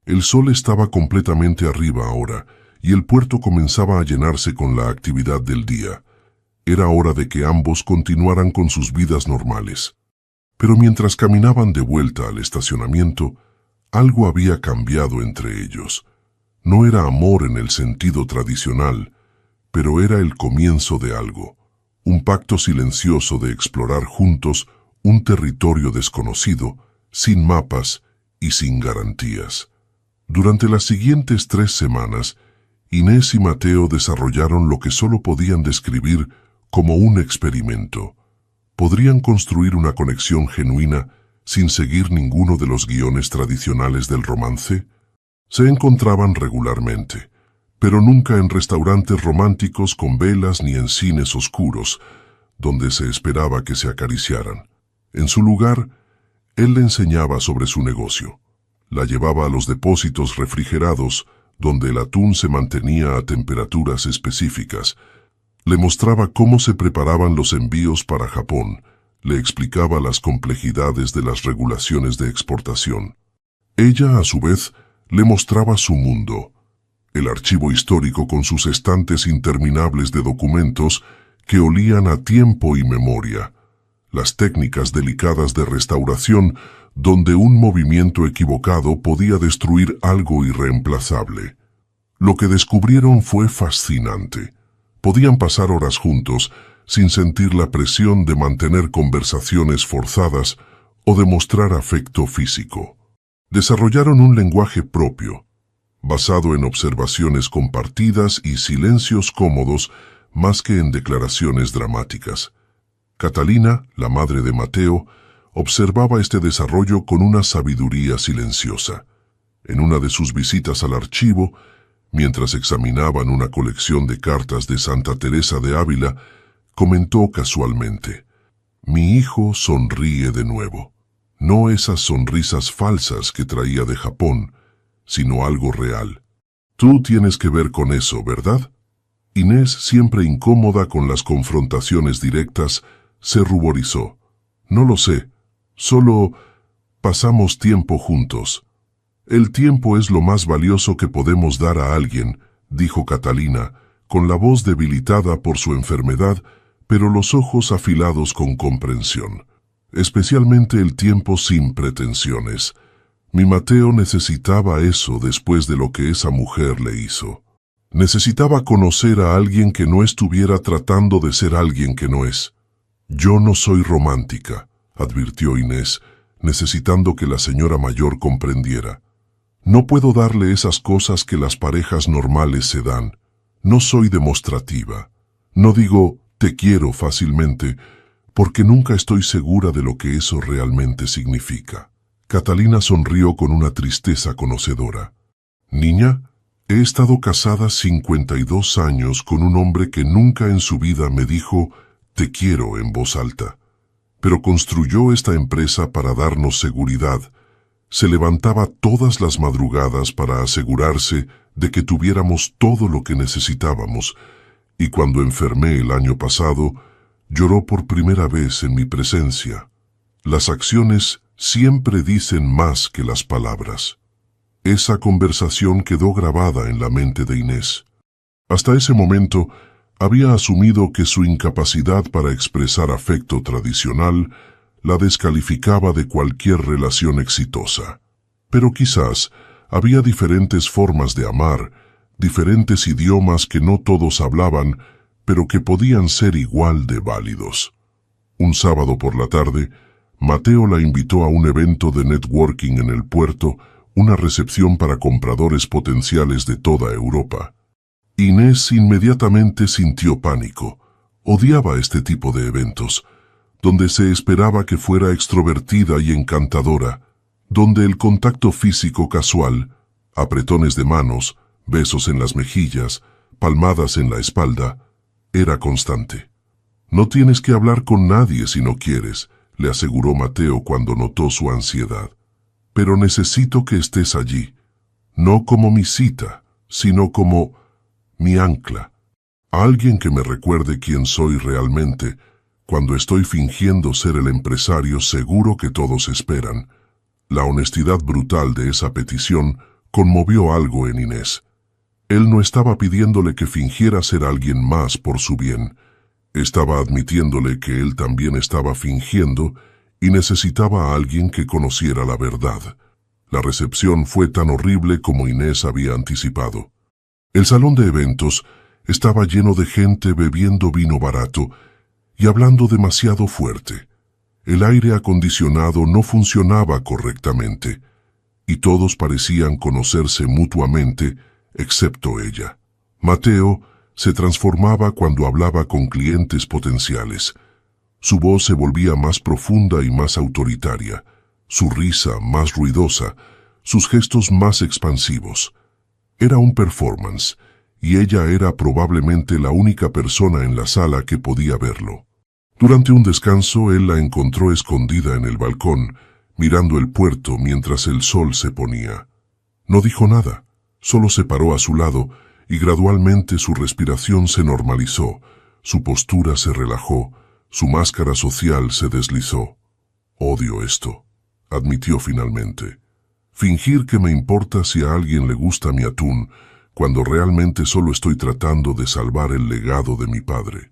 El sol estaba completamente arriba ahora y el puerto comenzaba a llenarse con la actividad del día. Era hora de que ambos continuaran con sus vidas normales. Pero mientras caminaban de vuelta al estacionamiento, algo había cambiado entre ellos. No era amor en el sentido tradicional, pero era el comienzo de algo, un pacto silencioso de explorar juntos un territorio desconocido, sin mapas y sin garantías. Durante las siguientes 3 semanas, Inés y Mateo desarrollaron lo que solo podían describir como un experimento. ¿Podrían construir una conexión genuina sin seguir ninguno de los guiones tradicionales del romance? Se encontraban regularmente, pero nunca en restaurantes románticos con velas ni en cines oscuros, donde se esperaba que se acariciaran. En su lugar, él le enseñaba sobre su negocio. La llevaba a los depósitos refrigerados, donde el atún se mantenía a temperaturas específicas. Le mostraba cómo se preparaban los envíos para Japón. Le explicaba las complejidades de las regulaciones de exportación. Ella, a su vez, le mostraba su mundo, el archivo histórico con sus estantes interminables de documentos que olían a tiempo y memoria, las técnicas delicadas de restauración donde un movimiento equivocado podía destruir algo irreemplazable. Lo que descubrieron fue fascinante. Podían pasar horas juntos sin sentir la presión de mantener conversaciones forzadas o de mostrar afecto físico. Desarrollaron un lenguaje propio, basado en observaciones compartidas y silencios cómodos más que en declaraciones dramáticas. Catalina, la madre de Mateo, observaba este desarrollo con una sabiduría silenciosa. En una de sus visitas al archivo, mientras examinaban una colección de cartas de Santa Teresa de Ávila, comentó casualmente: «Mi hijo sonríe de nuevo. No esas sonrisas falsas que traía de Japón, sino algo real. Tú tienes que ver con eso, ¿verdad?» Inés, siempre incómoda con las confrontaciones directas, se ruborizó. «No lo sé, solo pasamos tiempo juntos». «El tiempo es lo más valioso que podemos dar a alguien», dijo Catalina, con la voz debilitada por su enfermedad, pero los ojos afilados con comprensión. «Especialmente el tiempo sin pretensiones. Mi Mateo necesitaba eso después de lo que esa mujer le hizo. Necesitaba conocer a alguien que no estuviera tratando de ser alguien que no es. Yo no soy romántica, advirtió Inés, necesitando que la señora mayor comprendiera. No puedo darle esas cosas que las parejas normales se dan. No soy demostrativa. No digo te quiero fácilmente, porque nunca estoy segura de lo que eso realmente significa. Catalina sonrió con una tristeza conocedora. Niña, he estado casada 52 años con un hombre que nunca en su vida me dijo te quiero en voz alta. Pero construyó esta empresa para darnos seguridad. Se levantaba todas las madrugadas para asegurarse de que tuviéramos todo lo que necesitábamos, y cuando enfermé el año pasado, lloró por primera vez en mi presencia. Las acciones siempre dicen más que las palabras. Esa conversación quedó grabada en la mente de Inés. Hasta ese momento, había asumido que su incapacidad para expresar afecto tradicional la descalificaba de cualquier relación exitosa. Pero quizás había diferentes formas de amar, diferentes idiomas que no todos hablaban, pero que podían ser igual de válidos. Un sábado por la tarde, Mateo la invitó a un evento de networking en el puerto, una recepción para compradores potenciales de toda Europa. Inés inmediatamente sintió pánico. Odiaba este tipo de eventos, donde se esperaba que fuera extrovertida y encantadora, donde el contacto físico casual, apretones de manos, besos en las mejillas, palmadas en la espalda, era constante. No tienes que hablar con nadie si no quieres, le aseguró Mateo cuando notó su ansiedad. Pero necesito que estés allí, no como mi cita, sino como mi ancla. Alguien que me recuerde quién soy realmente. Cuando estoy fingiendo ser el empresario seguro que todos esperan. La honestidad brutal de esa petición conmovió algo en Inés. Él no estaba pidiéndole que fingiera ser alguien más por su bien. Estaba admitiéndole que él también estaba fingiendo y necesitaba a alguien que conociera la verdad. La recepción fue tan horrible como Inés había anticipado. El salón de eventos estaba lleno de gente bebiendo vino barato y hablando demasiado fuerte. El aire acondicionado no funcionaba correctamente, y todos parecían conocerse mutuamente, excepto ella. Mateo se transformaba cuando hablaba con clientes potenciales. Su voz se volvía más profunda y más autoritaria, su risa más ruidosa, sus gestos más expansivos. Era un performance, y ella era probablemente la única persona en la sala que podía verlo. Durante un descanso, él la encontró escondida en el balcón, mirando el puerto mientras el sol se ponía. No dijo nada, solo se paró a su lado, y gradualmente su respiración se normalizó, su postura se relajó, su máscara social se deslizó. Odio esto, admitió finalmente. Fingir que me importa si a alguien le gusta mi atún, cuando realmente solo estoy tratando de salvar el legado de mi padre.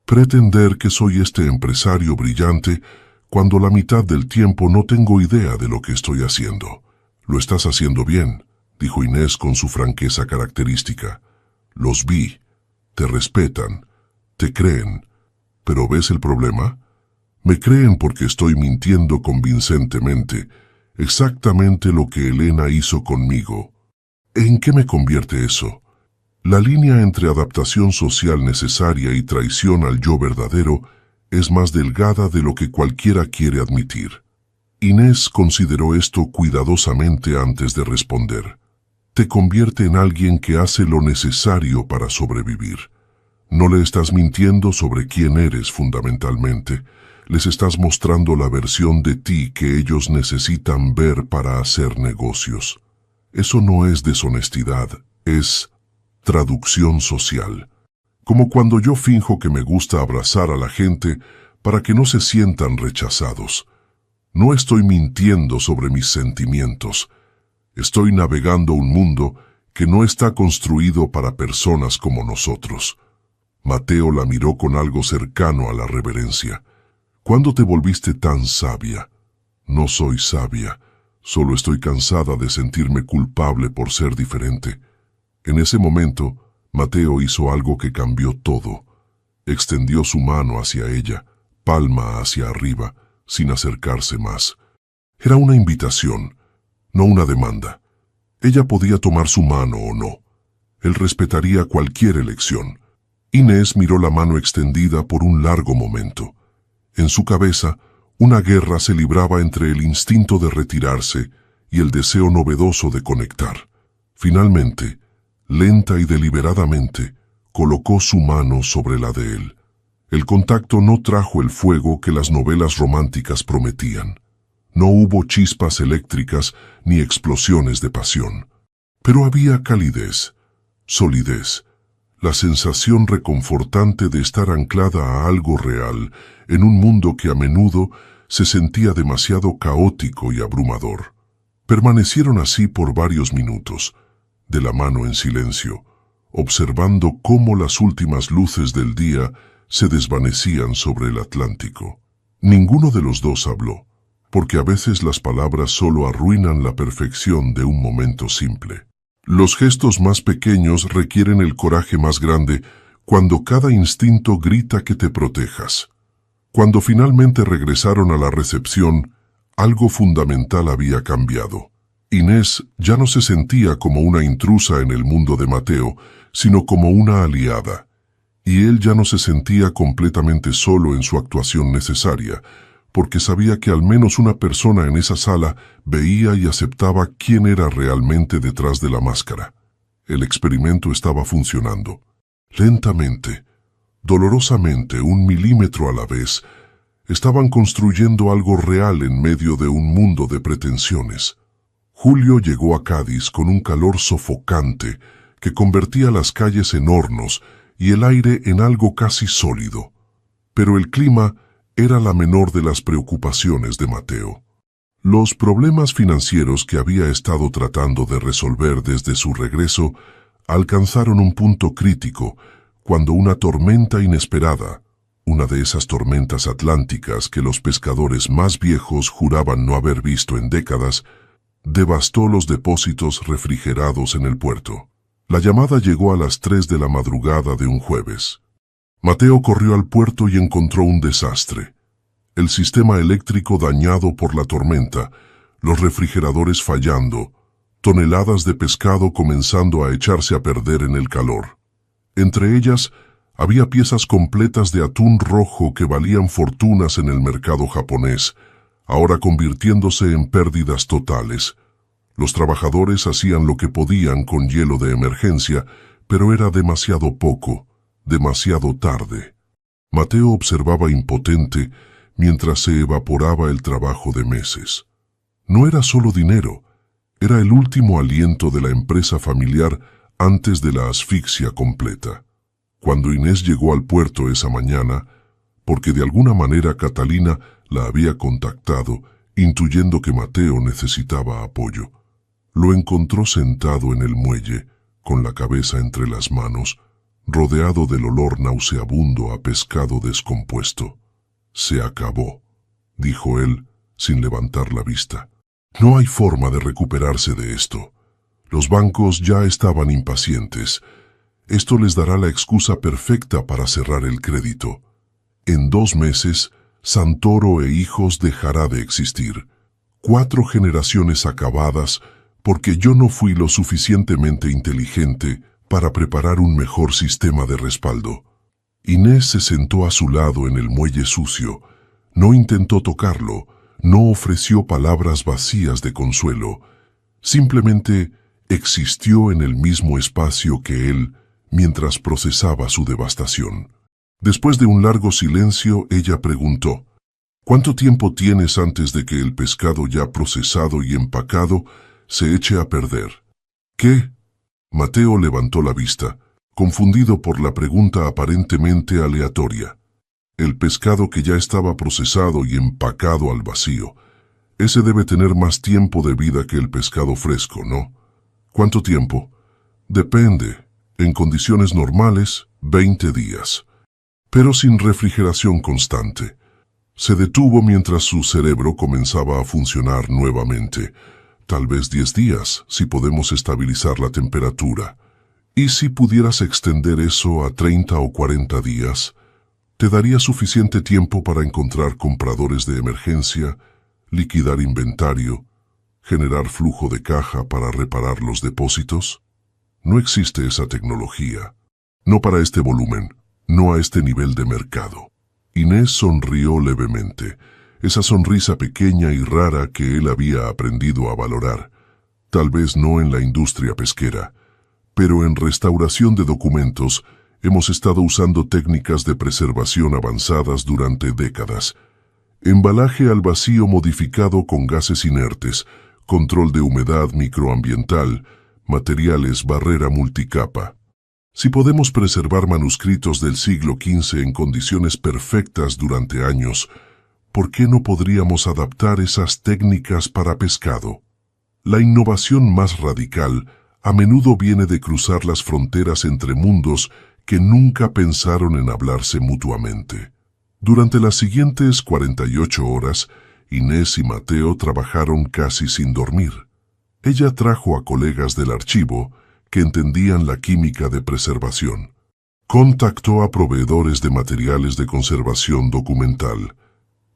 Pretender que soy este empresario brillante, cuando la mitad del tiempo no tengo idea de lo que estoy haciendo. Lo estás haciendo bien, dijo Inés con su franqueza característica. Los vi, te respetan, te creen. ¿Pero ves el problema? Me creen porque estoy mintiendo convincentemente, exactamente lo que Elena hizo conmigo. ¿En qué me convierte eso? La línea entre adaptación social necesaria y traición al yo verdadero es más delgada de lo que cualquiera quiere admitir. Inés consideró esto cuidadosamente antes de responder. Te convierte en alguien que hace lo necesario para sobrevivir. No le estás mintiendo sobre quién eres fundamentalmente. Les estás mostrando la versión de ti que ellos necesitan ver para hacer negocios. Eso no es deshonestidad, es traducción social. Como cuando yo finjo que me gusta abrazar a la gente para que no se sientan rechazados. No estoy mintiendo sobre mis sentimientos. Estoy navegando un mundo que no está construido para personas como nosotros. Mateo la miró con algo cercano a la reverencia. ¿Cuándo te volviste tan sabia? No soy sabia, solo estoy cansada de sentirme culpable por ser diferente. En ese momento, Mateo hizo algo que cambió todo. Extendió su mano hacia ella, palma hacia arriba, sin acercarse más. Era una invitación, no una demanda. Ella podía tomar su mano o no. Él respetaría cualquier elección. Inés miró la mano extendida por un largo momento. En su cabeza, una guerra se libraba entre el instinto de retirarse y el deseo novedoso de conectar. Finalmente, lenta y deliberadamente, colocó su mano sobre la de él. El contacto no trajo el fuego que las novelas románticas prometían. No hubo chispas eléctricas ni explosiones de pasión. Pero había calidez, solidez, la sensación reconfortante de estar anclada a algo real en un mundo que a menudo se sentía demasiado caótico y abrumador. Permanecieron así por varios minutos, de la mano en silencio, observando cómo las últimas luces del día se desvanecían sobre el Atlántico. Ninguno de los dos habló, porque a veces las palabras solo arruinan la perfección de un momento simple. Los gestos más pequeños requieren el coraje más grande cuando cada instinto grita que te protejas. Cuando finalmente regresaron a la recepción, algo fundamental había cambiado. Inés ya no se sentía como una intrusa en el mundo de Mateo, sino como una aliada. Y él ya no se sentía completamente solo en su actuación necesaria, porque sabía que al menos una persona en esa sala veía y aceptaba quién era realmente detrás de la máscara. El experimento estaba funcionando. Lentamente, dolorosamente, 1 milímetro a la vez, estaban construyendo algo real en medio de un mundo de pretensiones. Julio llegó a Cádiz con un calor sofocante que convertía las calles en hornos y el aire en algo casi sólido. Pero el clima era la menor de las preocupaciones de Mateo. Los problemas financieros que había estado tratando de resolver desde su regreso alcanzaron un punto crítico cuando una tormenta inesperada, una de esas tormentas atlánticas que los pescadores más viejos juraban no haber visto en décadas, devastó los depósitos refrigerados en el puerto. La llamada llegó a las 3 de la madrugada de un jueves. Mateo corrió al puerto y encontró un desastre. El sistema eléctrico dañado por la tormenta, los refrigeradores fallando, toneladas de pescado comenzando a echarse a perder en el calor. Entre ellas, había piezas completas de atún rojo que valían fortunas en el mercado japonés, ahora convirtiéndose en pérdidas totales. Los trabajadores hacían lo que podían con hielo de emergencia, pero era demasiado poco, demasiado tarde. Mateo observaba impotente mientras se evaporaba el trabajo de meses. No era solo dinero, era el último aliento de la empresa familiar antes de la asfixia completa. Cuando Inés llegó al puerto esa mañana, porque de alguna manera Catalina la había contactado, intuyendo que Mateo necesitaba apoyo, lo encontró sentado en el muelle, con la cabeza entre las manos, rodeado del olor nauseabundo a pescado descompuesto. «Se acabó», dijo él, sin levantar la vista. «No hay forma de recuperarse de esto. Los bancos ya estaban impacientes. Esto les dará la excusa perfecta para cerrar el crédito. En 2 meses, Santoro e Hijos dejará de existir. 4 generaciones acabadas porque yo no fui lo suficientemente inteligente para preparar un mejor sistema de respaldo». Inés se sentó a su lado en el muelle sucio. No intentó tocarlo, no ofreció palabras vacías de consuelo. Simplemente existió en el mismo espacio que él mientras procesaba su devastación. Después de un largo silencio, ella preguntó: «¿Cuánto tiempo tienes antes de que el pescado ya procesado y empacado se eche a perder?» «¿Qué?» Mateo levantó la vista, confundido por la pregunta aparentemente aleatoria. «El pescado que ya estaba procesado y empacado al vacío. Ese debe tener más tiempo de vida que el pescado fresco, ¿no?» «¿Cuánto tiempo?» «Depende. En condiciones normales, 20 días. Pero sin refrigeración constante». Se detuvo mientras su cerebro comenzaba a funcionar nuevamente. «Tal vez 10 días, si podemos estabilizar la temperatura. ¿Y si pudieras extender eso a 30 o 40 días? Te daría suficiente tiempo para encontrar compradores de emergencia, liquidar inventario, generar flujo de caja para reparar los depósitos. No existe esa tecnología. No para este volumen, no a este nivel de mercado. Inés sonrió levemente, esa sonrisa pequeña y rara que él había aprendido a valorar. Tal vez no en la industria pesquera, pero en restauración de documentos hemos estado usando técnicas de preservación avanzadas durante décadas. Embalaje al vacío modificado con gases inertes, control de humedad microambiental, materiales barrera multicapa. Si podemos preservar manuscritos del siglo XV en condiciones perfectas durante años, ¿por qué no podríamos adaptar esas técnicas para pescado? La innovación más radical a menudo viene de cruzar las fronteras entre mundos que nunca pensaron en hablarse mutuamente. Durante las siguientes 48 horas, Inés y Mateo trabajaron casi sin dormir. Ella trajo a colegas del archivo que entendían la química de preservación. Contactó a proveedores de materiales de conservación documental.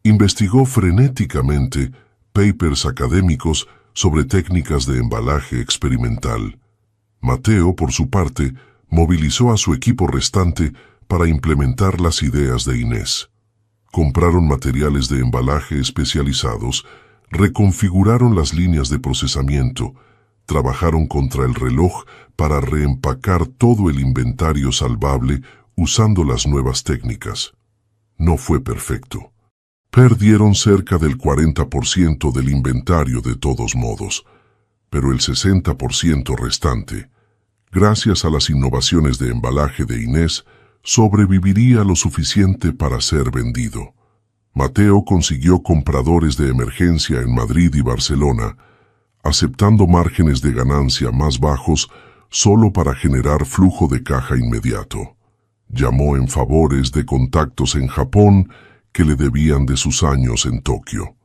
Investigó frenéticamente papers académicos sobre técnicas de embalaje experimental. Mateo, por su parte, movilizó a su equipo restante para implementar las ideas de Inés. Compraron materiales de embalaje especializados, reconfiguraron las líneas de procesamiento, trabajaron contra el reloj para reempacar todo el inventario salvable usando las nuevas técnicas. No fue perfecto. Perdieron cerca del 40% del inventario de todos modos, pero el 60% restante, gracias a las innovaciones de embalaje de Inés, sobreviviría lo suficiente para ser vendido. Mateo consiguió compradores de emergencia en Madrid y Barcelona, aceptando márgenes de ganancia más bajos solo para generar flujo de caja inmediato. Llamó en favores de contactos en Japón que le debían de sus años en Tokio.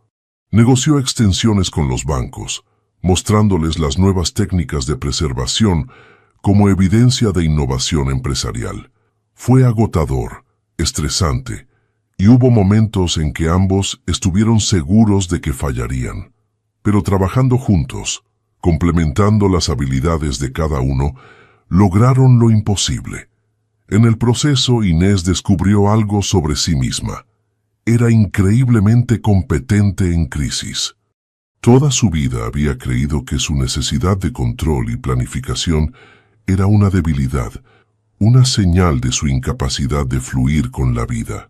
Negoció extensiones con los bancos, mostrándoles las nuevas técnicas de preservación como evidencia de innovación empresarial. Fue agotador, estresante, y hubo momentos en que ambos estuvieron seguros de que fallarían. Pero trabajando juntos, complementando las habilidades de cada uno, lograron lo imposible. En el proceso, Inés descubrió algo sobre sí misma. Era increíblemente competente en crisis. Toda su vida había creído que su necesidad de control y planificación era una debilidad, una señal de su incapacidad de fluir con la vida.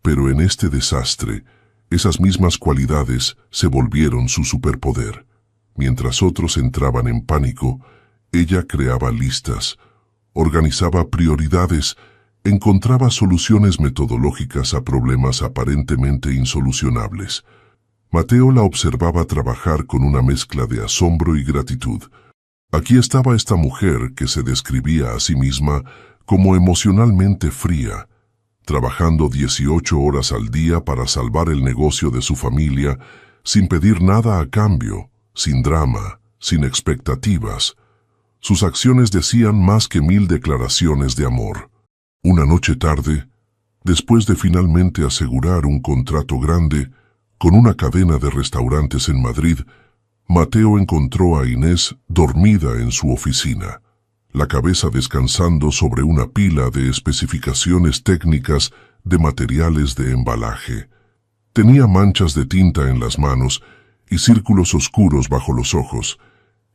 Pero en este desastre, esas mismas cualidades se volvieron su superpoder. Mientras otros entraban en pánico, ella creaba listas, organizaba prioridades, encontraba soluciones metodológicas a problemas aparentemente insolucionables. Mateo la observaba trabajar con una mezcla de asombro y gratitud. Aquí estaba esta mujer que se describía a sí misma como emocionalmente fría, trabajando 18 horas al día para salvar el negocio de su familia, sin pedir nada a cambio, sin drama, sin expectativas. Sus acciones decían más que 1000 declaraciones de amor. Una noche tarde, después de finalmente asegurar un contrato grande con una cadena de restaurantes en Madrid, Mateo encontró a Inés dormida en su oficina, la cabeza descansando sobre una pila de especificaciones técnicas de materiales de embalaje. Tenía manchas de tinta en las manos y círculos oscuros bajo los ojos.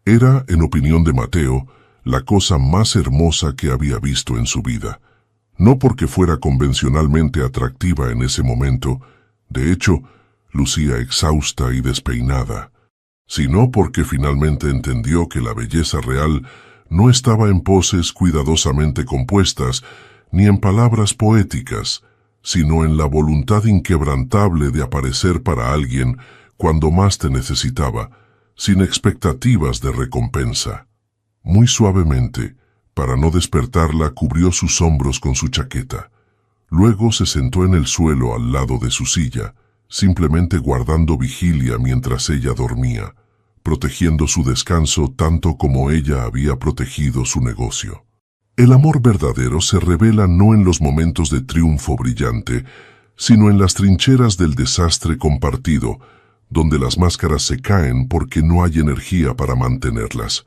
Era, en opinión de Mateo, la cosa más hermosa que había visto en su vida. No porque fuera convencionalmente atractiva en ese momento, de hecho, lucía exhausta y despeinada, sino porque finalmente entendió que la belleza real no estaba en poses cuidadosamente compuestas, ni en palabras poéticas, sino en la voluntad inquebrantable de aparecer para alguien cuando más te necesitaba, sin expectativas de recompensa. Muy suavemente, para no despertarla, cubrió sus hombros con su chaqueta. Luego se sentó en el suelo al lado de su silla, simplemente guardando vigilia mientras ella dormía, protegiendo su descanso tanto como ella había protegido su negocio. El amor verdadero se revela no en los momentos de triunfo brillante, sino en las trincheras del desastre compartido, donde las máscaras se caen porque no hay energía para mantenerlas.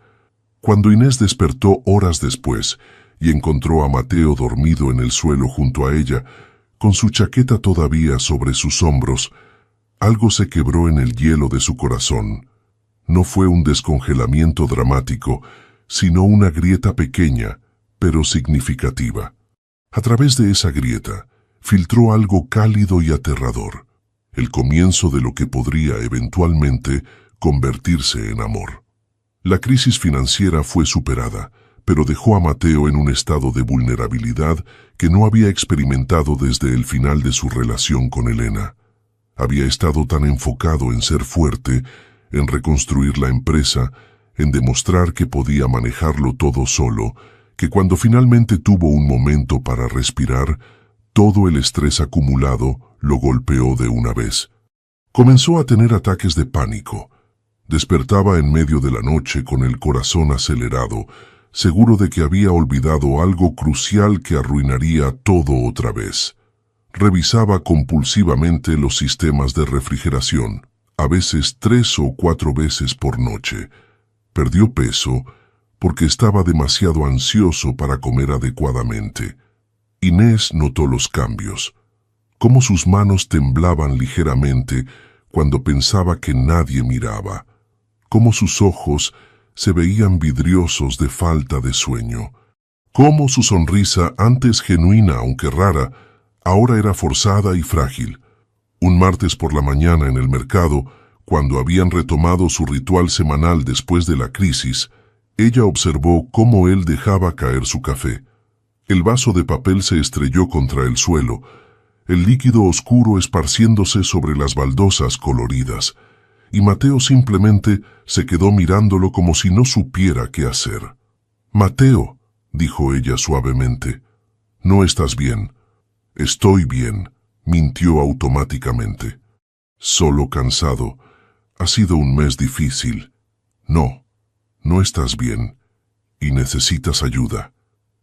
Cuando Inés despertó horas después y encontró a Mateo dormido en el suelo junto a ella, con su chaqueta todavía sobre sus hombros, algo se quebró en el hielo de su corazón. No fue un descongelamiento dramático, sino una grieta pequeña, pero significativa. A través de esa grieta, filtró algo cálido y aterrador, el comienzo de lo que podría eventualmente convertirse en amor. La crisis financiera fue superada, pero dejó a Mateo en un estado de vulnerabilidad que no había experimentado desde el final de su relación con Elena. Había estado tan enfocado en ser fuerte, en reconstruir la empresa, en demostrar que podía manejarlo todo solo, que cuando finalmente tuvo un momento para respirar, todo el estrés acumulado lo golpeó de una vez. Comenzó a tener ataques de pánico. Despertaba en medio de la noche con el corazón acelerado, seguro de que había olvidado algo crucial que arruinaría todo otra vez. Revisaba compulsivamente los sistemas de refrigeración, a veces 3 o 4 veces por noche. Perdió peso porque estaba demasiado ansioso para comer adecuadamente. Inés notó los cambios, cómo sus manos temblaban ligeramente cuando pensaba que nadie miraba, cómo sus ojos se veían vidriosos de falta de sueño, cómo su sonrisa, antes genuina aunque rara, ahora era forzada y frágil. Un martes por la mañana en el mercado, cuando habían retomado su ritual semanal después de la crisis, ella observó cómo él dejaba caer su café. El vaso de papel se estrelló contra el suelo, el líquido oscuro esparciéndose sobre las baldosas coloridas, y Mateo simplemente se quedó mirándolo como si no supiera qué hacer. «Mateo», dijo ella suavemente, «no estás bien». «Estoy bien», mintió automáticamente. «Solo cansado. Ha sido un mes difícil». «No, no estás bien, y necesitas ayuda».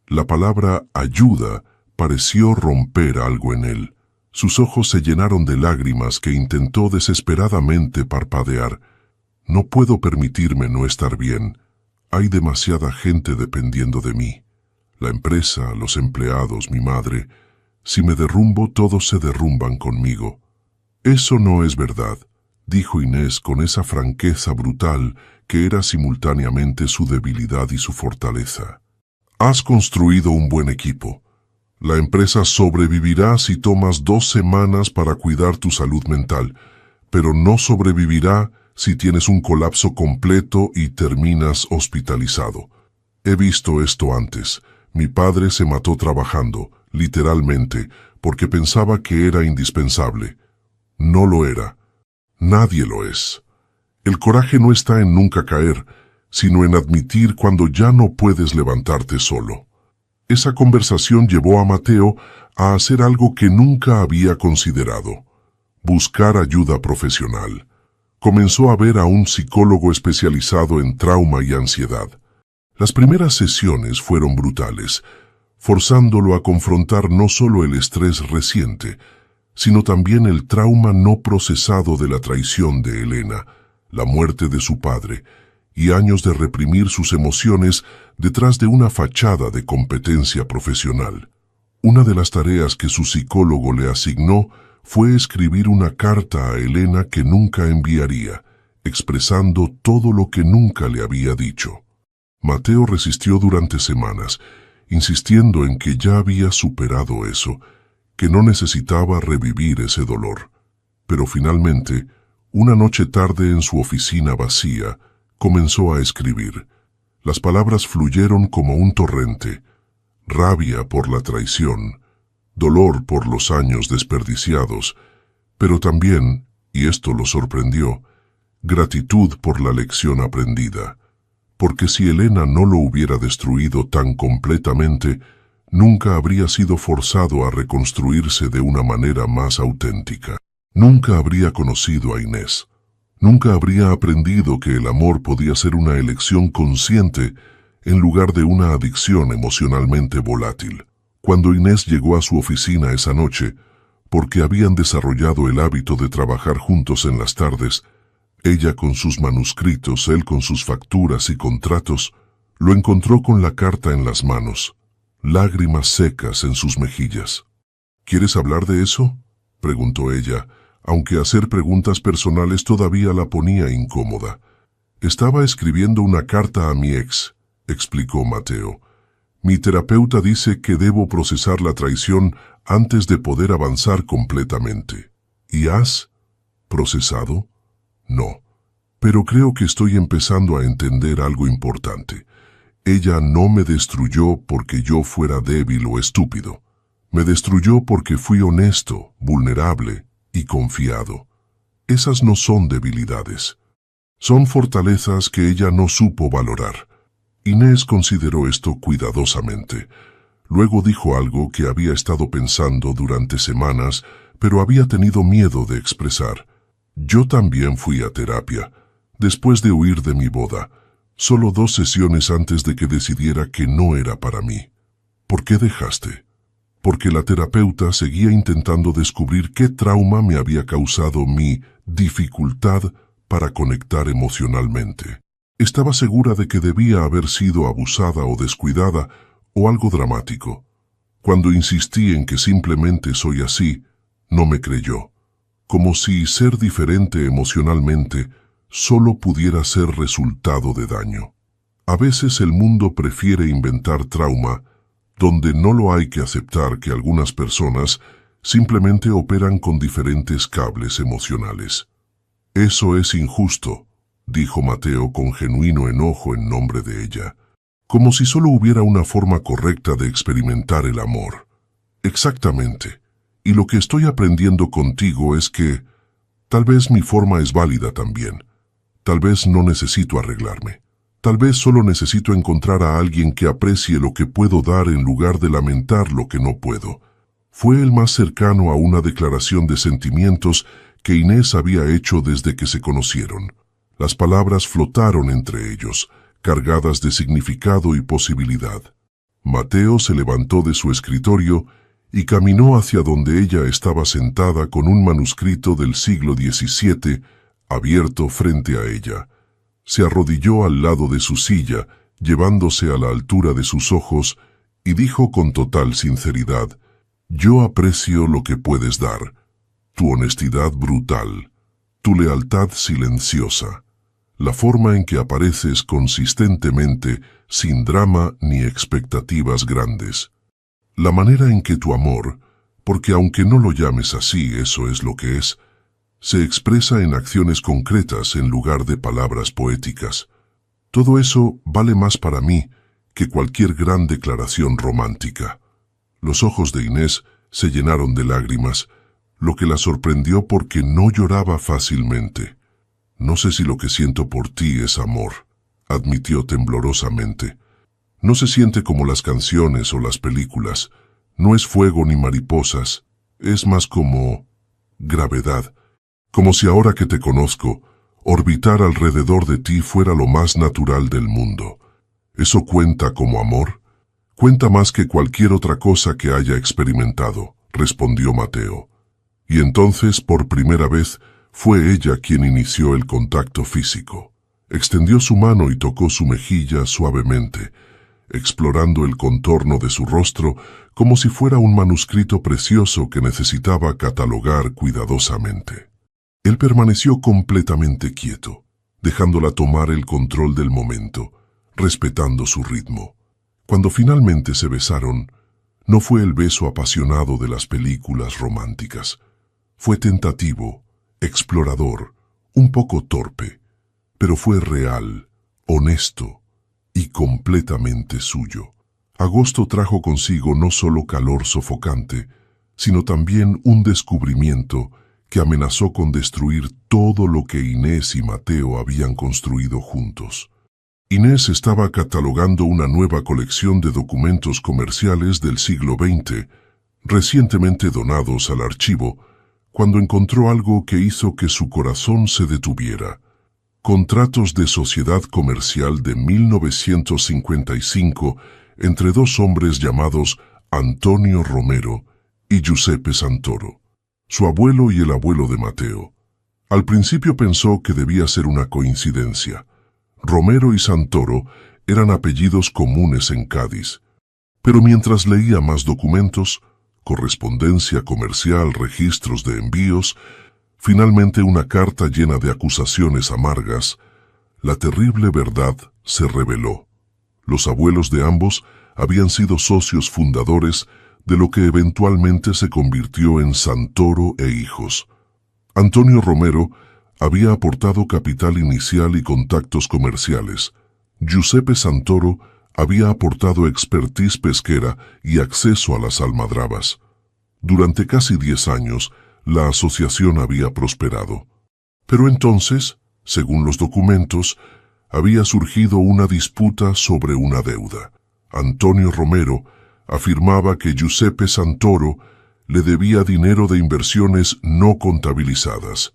La palabra ayuda pareció romper algo en él. Sus ojos se llenaron de lágrimas que intentó desesperadamente parpadear. «No puedo permitirme no estar bien. Hay demasiada gente dependiendo de mí. La empresa, los empleados, mi madre. Si me derrumbo, todos se derrumban conmigo». «Eso no es verdad», dijo Inés con esa franqueza brutal que era simultáneamente su debilidad y su fortaleza. «Has construido un buen equipo. La empresa sobrevivirá si tomas 2 semanas para cuidar tu salud mental, pero no sobrevivirá si tienes un colapso completo y terminas hospitalizado. He visto esto antes. Mi padre se mató trabajando, literalmente, porque pensaba que era indispensable. No lo era. Nadie lo es. El coraje no está en nunca caer, sino en admitir cuando ya no puedes levantarte solo». Esa conversación llevó a Mateo a hacer algo que nunca había considerado: buscar ayuda profesional. Comenzó a ver a un psicólogo especializado en trauma y ansiedad. Las primeras sesiones fueron brutales, forzándolo a confrontar no solo el estrés reciente, sino también el trauma no procesado de la traición de Elena, la muerte de su padre, y años de reprimir sus emociones detrás de una fachada de competencia profesional. Una de las tareas que su psicólogo le asignó fue escribir una carta a Elena que nunca enviaría, expresando todo lo que nunca le había dicho. Mateo resistió durante semanas, insistiendo en que ya había superado eso, que no necesitaba revivir ese dolor. Pero finalmente, una noche tarde en su oficina vacía, comenzó a escribir. Las palabras fluyeron como un torrente: rabia por la traición, dolor por los años desperdiciados, pero también, y esto lo sorprendió, gratitud por la lección aprendida, porque si Elena no lo hubiera destruido tan completamente, nunca habría sido forzado a reconstruirse de una manera más auténtica. Nunca habría conocido a Inés. Nunca habría aprendido que el amor podía ser una elección consciente en lugar de una adicción emocionalmente volátil. Cuando Inés llegó a su oficina esa noche, porque habían desarrollado el hábito de trabajar juntos en las tardes, ella con sus manuscritos, él con sus facturas y contratos, lo encontró con la carta en las manos, lágrimas secas en sus mejillas. ¿Quieres hablar de eso?, preguntó ella, aunque hacer preguntas personales todavía la ponía incómoda. Estaba escribiendo una carta a mi ex, explicó Mateo. Mi terapeuta dice que debo procesar la traición antes de poder avanzar completamente. ¿Y has procesado? No. Pero creo que estoy empezando a entender algo importante. Ella no me destruyó porque yo fuera débil o estúpido. Me destruyó porque fui honesto, vulnerable y confiado. Esas no son debilidades. Son fortalezas que ella no supo valorar. Inés consideró esto cuidadosamente. Luego dijo algo que había estado pensando durante semanas, pero había tenido miedo de expresar. Yo también fui a terapia, después de huir de mi boda, solo 2 sesiones antes de que decidiera que no era para mí. ¿Por qué dejaste? Porque la terapeuta seguía intentando descubrir qué trauma me había causado mi dificultad para conectar emocionalmente. Estaba segura de que debía haber sido abusada o descuidada o algo dramático. Cuando insistí en que simplemente soy así, no me creyó, como si ser diferente emocionalmente solo pudiera ser resultado de daño. A veces el mundo prefiere inventar trauma donde no lo hay que aceptar que algunas personas simplemente operan con diferentes cables emocionales. Eso es injusto, dijo Mateo con genuino enojo en nombre de ella, como si solo hubiera una forma correcta de experimentar el amor. Exactamente. Y lo que estoy aprendiendo contigo es que tal vez mi forma es válida también. Tal vez no necesito arreglarme. Tal vez solo necesito encontrar a alguien que aprecie lo que puedo dar en lugar de lamentar lo que no puedo. Fue el más cercano a una declaración de sentimientos que Inés había hecho desde que se conocieron. Las palabras flotaron entre ellos, cargadas de significado y posibilidad. Mateo se levantó de su escritorio y caminó hacia donde ella estaba sentada con un manuscrito del siglo XVII abierto frente a ella. Se arrodilló al lado de su silla, llevándose a la altura de sus ojos, y dijo con total sinceridad: «Yo aprecio lo que puedes dar, tu honestidad brutal, tu lealtad silenciosa, la forma en que apareces consistentemente, sin drama ni expectativas grandes. La manera en que tu amor, porque aunque no lo llames así, eso es lo que es, se expresa en acciones concretas en lugar de palabras poéticas. Todo eso vale más para mí que cualquier gran declaración romántica». Los ojos de Inés se llenaron de lágrimas, lo que la sorprendió porque no lloraba fácilmente. «No sé si lo que siento por ti es amor», admitió temblorosamente. «No se siente como las canciones o las películas. No es fuego ni mariposas. Es más como gravedad. Como si ahora que te conozco, orbitar alrededor de ti fuera lo más natural del mundo. ¿Eso cuenta como amor?» «Cuenta más que cualquier otra cosa que haya experimentado», respondió Mateo. Y entonces, por primera vez, fue ella quien inició el contacto físico. Extendió su mano y tocó su mejilla suavemente, explorando el contorno de su rostro como si fuera un manuscrito precioso que necesitaba catalogar cuidadosamente. Él permaneció completamente quieto, dejándola tomar el control del momento, respetando su ritmo. Cuando finalmente se besaron, no fue el beso apasionado de las películas románticas. Fue tentativo, explorador, un poco torpe, pero fue real, honesto y completamente suyo. Agosto trajo consigo no solo calor sofocante, sino también un descubrimiento que amenazó con destruir todo lo que Inés y Mateo habían construido juntos. Inés estaba catalogando una nueva colección de documentos comerciales del siglo XX, recientemente donados al archivo, cuando encontró algo que hizo que su corazón se detuviera. Contratos de sociedad comercial de 1955 entre dos hombres llamados Antonio Romero y Giuseppe Santoro, su abuelo y el abuelo de Mateo. Al principio pensó que debía ser una coincidencia. Romero y Santoro eran apellidos comunes en Cádiz. Pero mientras leía más documentos, correspondencia comercial, registros de envíos, finalmente una carta llena de acusaciones amargas, la terrible verdad se reveló. Los abuelos de ambos habían sido socios fundadores de lo que eventualmente se convirtió en Santoro e Hijos. Antonio Romero había aportado capital inicial y contactos comerciales. Giuseppe Santoro había aportado expertise pesquera y acceso a las almadrabas. Durante casi 10 años, la asociación había prosperado. Pero entonces, según los documentos, había surgido una disputa sobre una deuda. Antonio Romero afirmaba que Giuseppe Santoro le debía dinero de inversiones no contabilizadas.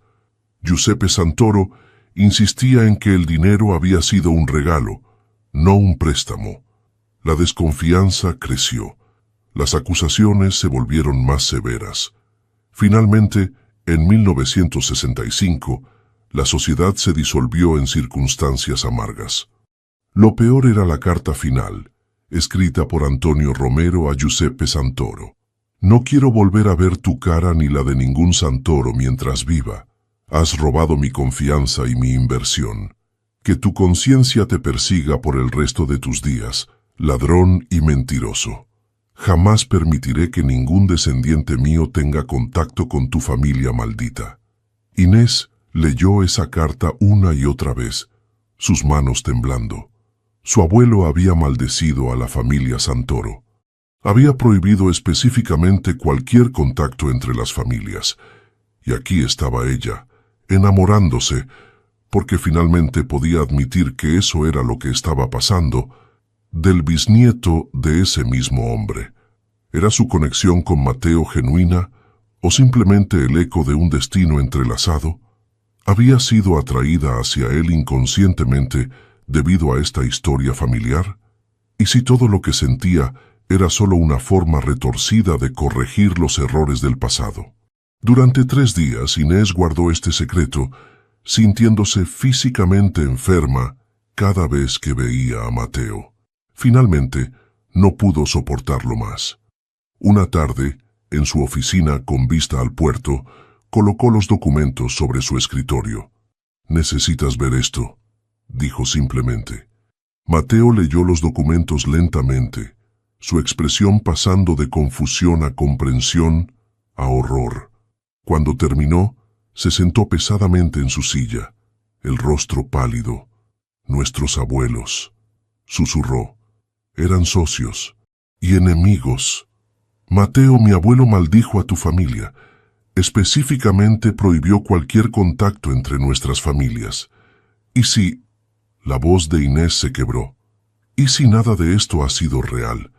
Giuseppe Santoro insistía en que el dinero había sido un regalo, no un préstamo. La desconfianza creció. Las acusaciones se volvieron más severas. Finalmente, en 1965, la sociedad se disolvió en circunstancias amargas. Lo peor era la carta final, escrita por Antonio Romero a Giuseppe Santoro. No quiero volver a ver tu cara ni la de ningún Santoro mientras viva. Has robado mi confianza y mi inversión. Que tu conciencia te persiga por el resto de tus días, ladrón y mentiroso. Jamás permitiré que ningún descendiente mío tenga contacto con tu familia maldita. Inés leyó esa carta una y otra vez, sus manos temblando. Su abuelo había maldecido a la familia Santoro. Había prohibido específicamente cualquier contacto entre las familias. Y aquí estaba ella, enamorándose, porque finalmente podía admitir que eso era lo que estaba pasando, del bisnieto de ese mismo hombre. ¿Era su conexión con Mateo genuina o simplemente el eco de un destino entrelazado? ¿Había sido atraída hacia él inconscientemente debido a esta historia familiar? ¿Y si todo lo que sentía era solo una forma retorcida de corregir los errores del pasado? Durante 3 días Inés guardó este secreto, sintiéndose físicamente enferma cada vez que veía a Mateo. Finalmente, no pudo soportarlo más. Una tarde, en su oficina con vista al puerto, colocó los documentos sobre su escritorio. «Necesitas ver esto», dijo simplemente. Mateo leyó los documentos lentamente, su expresión pasando de confusión a comprensión a horror. Cuando terminó, se sentó pesadamente en su silla, el rostro pálido. «Nuestros abuelos», susurró, «eran socios y enemigos. Mateo, mi abuelo maldijo a tu familia. Específicamente prohibió cualquier contacto entre nuestras familias. ¿Y si...?» La voz de Inés se quebró. «¿Y si nada de esto ha sido real?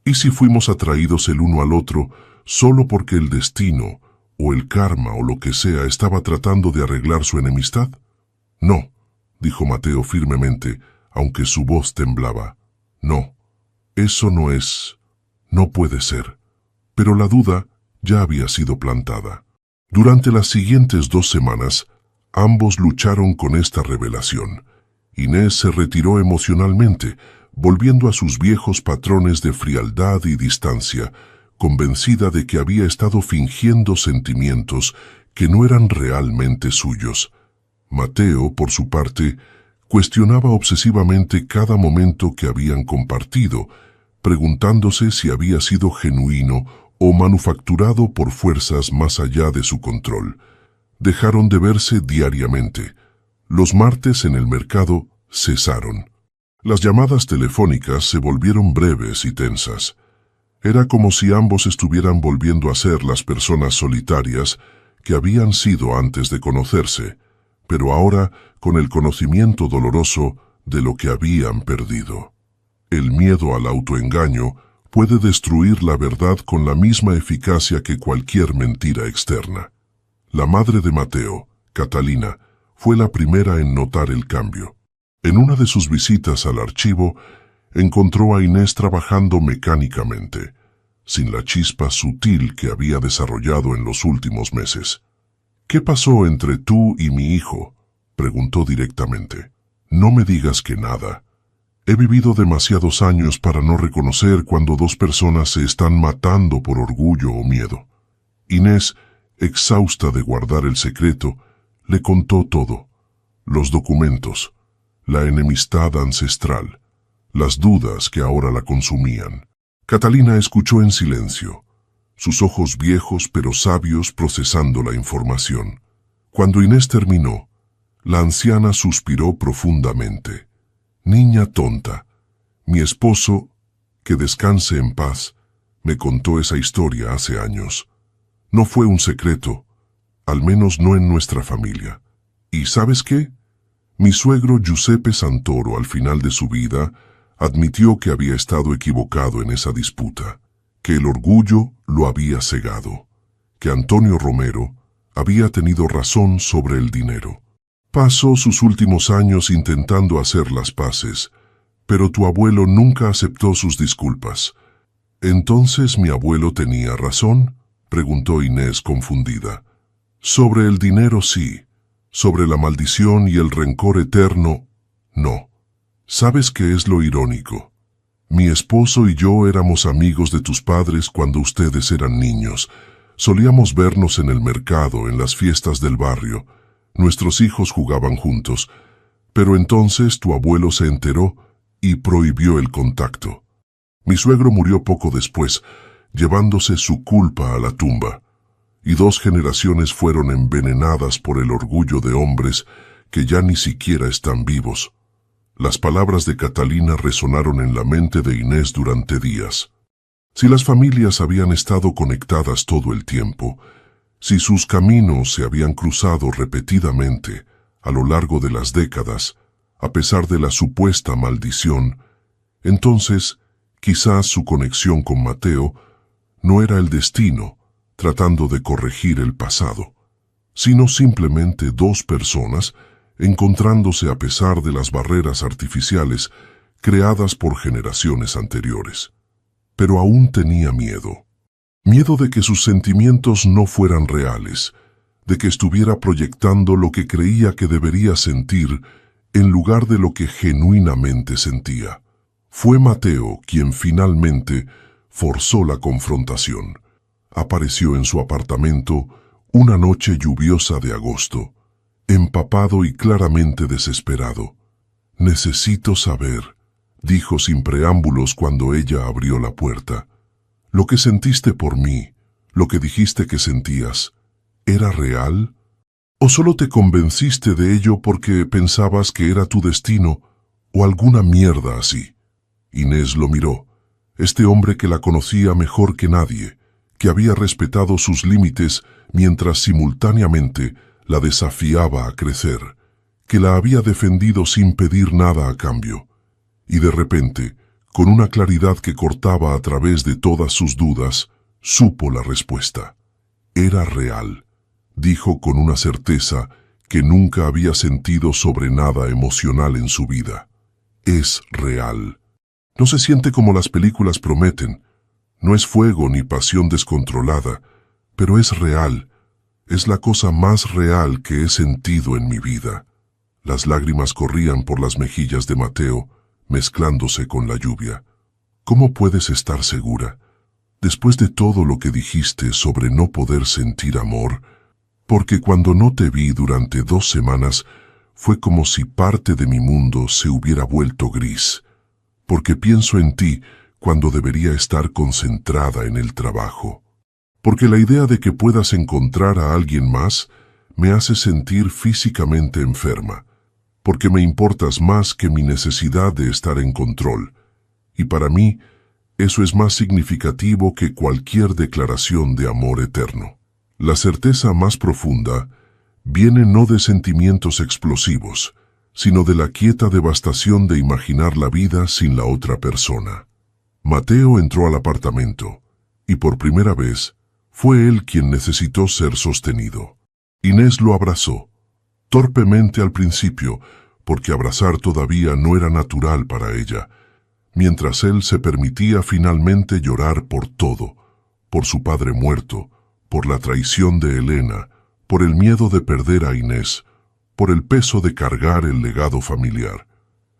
¿Y si fuimos atraídos el uno al otro solo porque el destino, o el karma, o lo que sea, estaba tratando de arreglar su enemistad?» «No», dijo Mateo firmemente, aunque su voz temblaba. «No, eso no es... no puede ser». Pero la duda ya había sido plantada. Durante las siguientes 2 semanas, ambos lucharon con esta revelación. Inés se retiró emocionalmente, volviendo a sus viejos patrones de frialdad y distancia, convencida de que había estado fingiendo sentimientos que no eran realmente suyos. Mateo, por su parte, cuestionaba obsesivamente cada momento que habían compartido, preguntándose si había sido genuino o manufacturado por fuerzas más allá de su control. Dejaron de verse diariamente. Los martes en el mercado cesaron. Las llamadas telefónicas se volvieron breves y tensas. Era como si ambos estuvieran volviendo a ser las personas solitarias que habían sido antes de conocerse, pero ahora con el conocimiento doloroso de lo que habían perdido. El miedo al autoengaño puede destruir la verdad con la misma eficacia que cualquier mentira externa. La madre de Mateo, Catalina, fue la primera en notar el cambio. En una de sus visitas al archivo, encontró a Inés trabajando mecánicamente, sin la chispa sutil que había desarrollado en los últimos meses. «¿Qué pasó entre tú y mi hijo?», preguntó directamente. «No me digas que nada. He vivido demasiados años para no reconocer cuando dos personas se están matando por orgullo o miedo». Inés, exhausta de guardar el secreto, le contó todo: los documentos, la enemistad ancestral, las dudas que ahora la consumían. Catalina escuchó en silencio, sus ojos viejos pero sabios procesando la información. Cuando Inés terminó, la anciana suspiró profundamente. «Niña tonta, mi esposo, que descanse en paz, me contó esa historia hace años. No fue un secreto, al menos no en nuestra familia. ¿Y sabes qué? Mi suegro Giuseppe Santoro, al final de su vida, admitió que había estado equivocado en esa disputa, que el orgullo lo había cegado, que Antonio Romero había tenido razón sobre el dinero. Pasó sus últimos años intentando hacer las paces, pero tu abuelo nunca aceptó sus disculpas». «¿Entonces mi abuelo tenía razón?», preguntó Inés confundida. «Sobre el dinero sí, sobre la maldición y el rencor eterno, no. ¿Sabes qué es lo irónico? Mi esposo y yo éramos amigos de tus padres cuando ustedes eran niños. Solíamos vernos en el mercado, en las fiestas del barrio. Nuestros hijos jugaban juntos. Pero entonces tu abuelo se enteró y prohibió el contacto. Mi suegro murió poco después, llevándose su culpa a la tumba. Y 2 generaciones fueron envenenadas por el orgullo de hombres que ya ni siquiera están vivos». Las palabras de Catalina resonaron en la mente de Inés durante días. Si las familias habían estado conectadas todo el tiempo, si sus caminos se habían cruzado repetidamente a lo largo de las décadas, a pesar de la supuesta maldición, entonces quizás su conexión con Mateo no era el destino tratando de corregir el pasado, sino simplemente 2 personas encontrándose a pesar de las barreras artificiales creadas por generaciones anteriores. Pero aún tenía miedo. Miedo de que sus sentimientos no fueran reales, de que estuviera proyectando lo que creía que debería sentir en lugar de lo que genuinamente sentía. Fue Mateo quien finalmente forzó la confrontación. Apareció en su apartamento una noche lluviosa de agosto, empapado y claramente desesperado. «Necesito saber», dijo sin preámbulos cuando ella abrió la puerta. «Lo que sentiste por mí, lo que dijiste que sentías, ¿era real? ¿O solo te convenciste de ello porque pensabas que era tu destino o alguna mierda así?» Inés lo miró. Este hombre que la conocía mejor que nadie, que había respetado sus límites mientras simultáneamente la desafiaba a crecer, que la había defendido sin pedir nada a cambio. Y de repente, con una claridad que cortaba a través de todas sus dudas, supo la respuesta. Era real, dijo con una certeza que nunca había sentido sobre nada emocional en su vida. Es real. No se siente como las películas prometen. No es fuego ni pasión descontrolada, pero es real. Es la cosa más real que he sentido en mi vida. Las lágrimas corrían por las mejillas de Mateo, mezclándose con la lluvia. ¿Cómo puedes estar segura? Después de todo lo que dijiste sobre no poder sentir amor, porque cuando no te vi durante 2 semanas, fue como si parte de mi mundo se hubiera vuelto gris. Porque pienso en ti cuando debería estar concentrada en el trabajo. Porque la idea de que puedas encontrar a alguien más me hace sentir físicamente enferma, porque me importas más que mi necesidad de estar en control, y para mí eso es más significativo que cualquier declaración de amor eterno. La certeza más profunda viene no de sentimientos explosivos, sino de la quieta devastación de imaginar la vida sin la otra persona. Mateo entró al apartamento, y por primera vez, fue él quien necesitó ser sostenido. Inés lo abrazó. torpemente al principio, porque abrazar todavía no era natural para ella, mientras él se permitía finalmente llorar por todo, por su padre muerto, por la traición de Elena, por el miedo de perder a Inés, por el peso de cargar el legado familiar.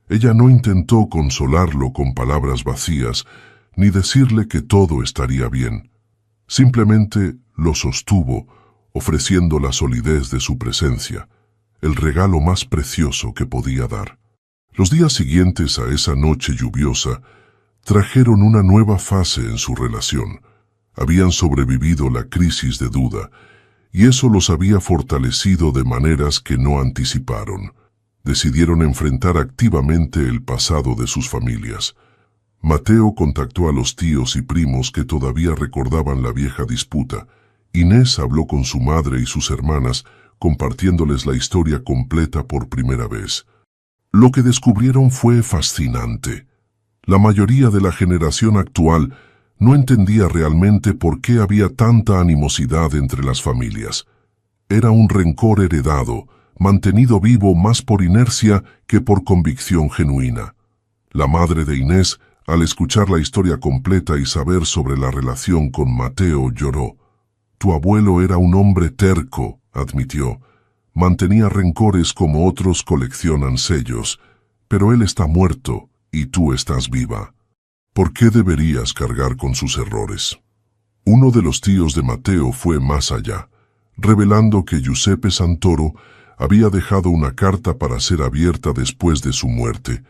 Ella no intentó consolarlo con palabras vacías, ni decirle que todo estaría bien. Simplemente lo sostuvo, ofreciendo la solidez de su presencia, el regalo más precioso que podía dar. Los días siguientes a esa noche lluviosa trajeron una nueva fase en su relación. Habían sobrevivido la crisis de duda, y eso los había fortalecido de maneras que no anticiparon. Decidieron enfrentar activamente el pasado de sus familias. Mateo contactó a los tíos y primos que todavía recordaban la vieja disputa. Inés habló con su madre y sus hermanas, compartiéndoles la historia completa por primera vez. Lo que descubrieron fue fascinante. La mayoría de la generación actual no entendía realmente por qué había tanta animosidad entre las familias. Era un rencor heredado, mantenido vivo más por inercia que por convicción genuina. La madre de Inés, al escuchar la historia completa y saber sobre la relación con Mateo, lloró. «Tu abuelo era un hombre terco», admitió. «Mantenía rencores como otros coleccionan sellos, pero él está muerto y tú estás viva. ¿Por qué deberías cargar con sus errores?» Uno de los tíos de Mateo fue más allá, revelando que Giuseppe Santoro había dejado una carta para ser abierta después de su muerte,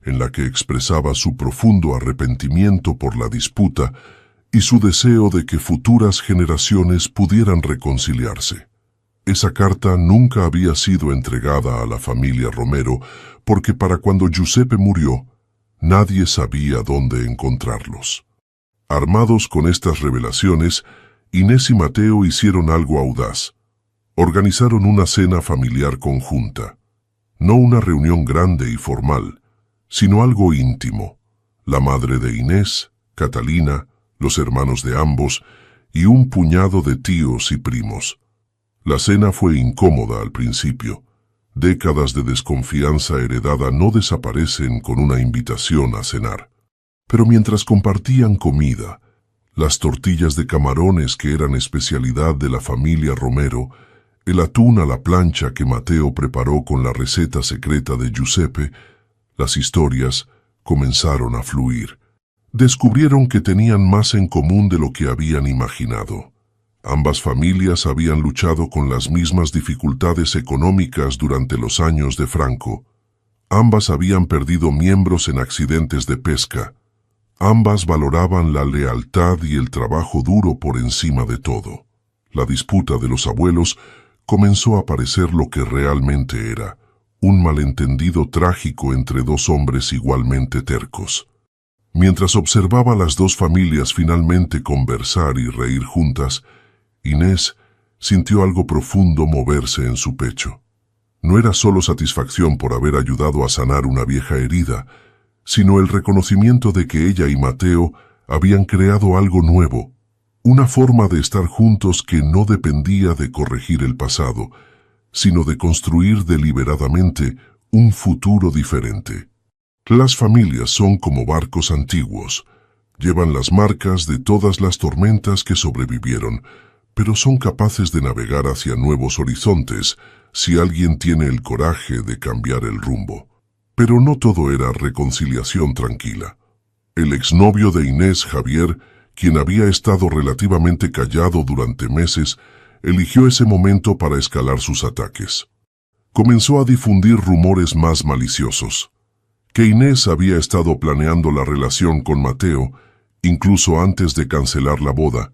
en la que expresaba su profundo arrepentimiento por la disputa y su deseo de que futuras generaciones pudieran reconciliarse. Esa carta nunca había sido entregada a la familia Romero porque para cuando Giuseppe murió, nadie sabía dónde encontrarlos. Armados con estas revelaciones, Inés y Mateo hicieron algo audaz. Organizaron una cena familiar conjunta. No una reunión grande y formal, sino algo íntimo. La madre de Inés, Catalina, los hermanos de ambos y un puñado de tíos y primos. La cena fue incómoda al principio. Décadas de desconfianza heredada no desaparecen con una invitación a cenar. Pero mientras compartían comida, las tortillas de camarones que eran especialidad de la familia Romero, el atún a la plancha que Mateo preparó con la receta secreta de Giuseppe, las historias comenzaron a fluir. Descubrieron que tenían más en común de lo que habían imaginado. Ambas familias habían luchado con las mismas dificultades económicas durante los años de Franco. Ambas habían perdido miembros en accidentes de pesca. Ambas valoraban la lealtad y el trabajo duro por encima de todo. La disputa de los abuelos comenzó a parecer lo que realmente era, un malentendido trágico entre dos hombres igualmente tercos. Mientras observaba a las dos familias finalmente conversar y reír juntas, Inés sintió algo profundo moverse en su pecho. No era solo satisfacción por haber ayudado a sanar una vieja herida, sino el reconocimiento de que ella y Mateo habían creado algo nuevo, una forma de estar juntos que no dependía de corregir el pasado, sino de construir deliberadamente un futuro diferente. Las familias son como barcos antiguos, llevan las marcas de todas las tormentas que sobrevivieron, pero son capaces de navegar hacia nuevos horizontes si alguien tiene el coraje de cambiar el rumbo. Pero no todo era reconciliación tranquila. El exnovio de Inés, Javier, quien había estado relativamente callado durante meses, eligió ese momento para escalar sus ataques. Comenzó a difundir rumores más maliciosos. Que Inés había estado planeando la relación con Mateo, incluso antes de cancelar la boda,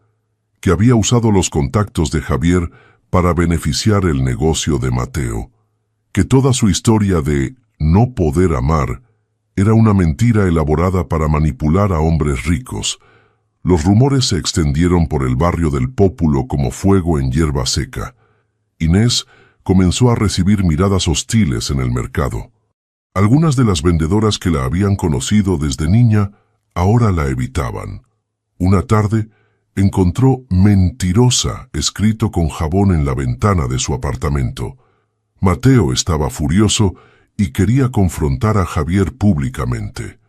que había usado los contactos de Javier para beneficiar el negocio de Mateo, que toda su historia de no poder amar era una mentira elaborada para manipular a hombres ricos. Los rumores se extendieron por el barrio del Pópulo como fuego en hierba seca. Inés comenzó a recibir miradas hostiles en el mercado. Algunas de las vendedoras que la habían conocido desde niña ahora la evitaban. Una tarde encontró «mentirosa» escrito con jabón en la ventana de su apartamento. Mateo estaba furioso y quería confrontar a Javier públicamente,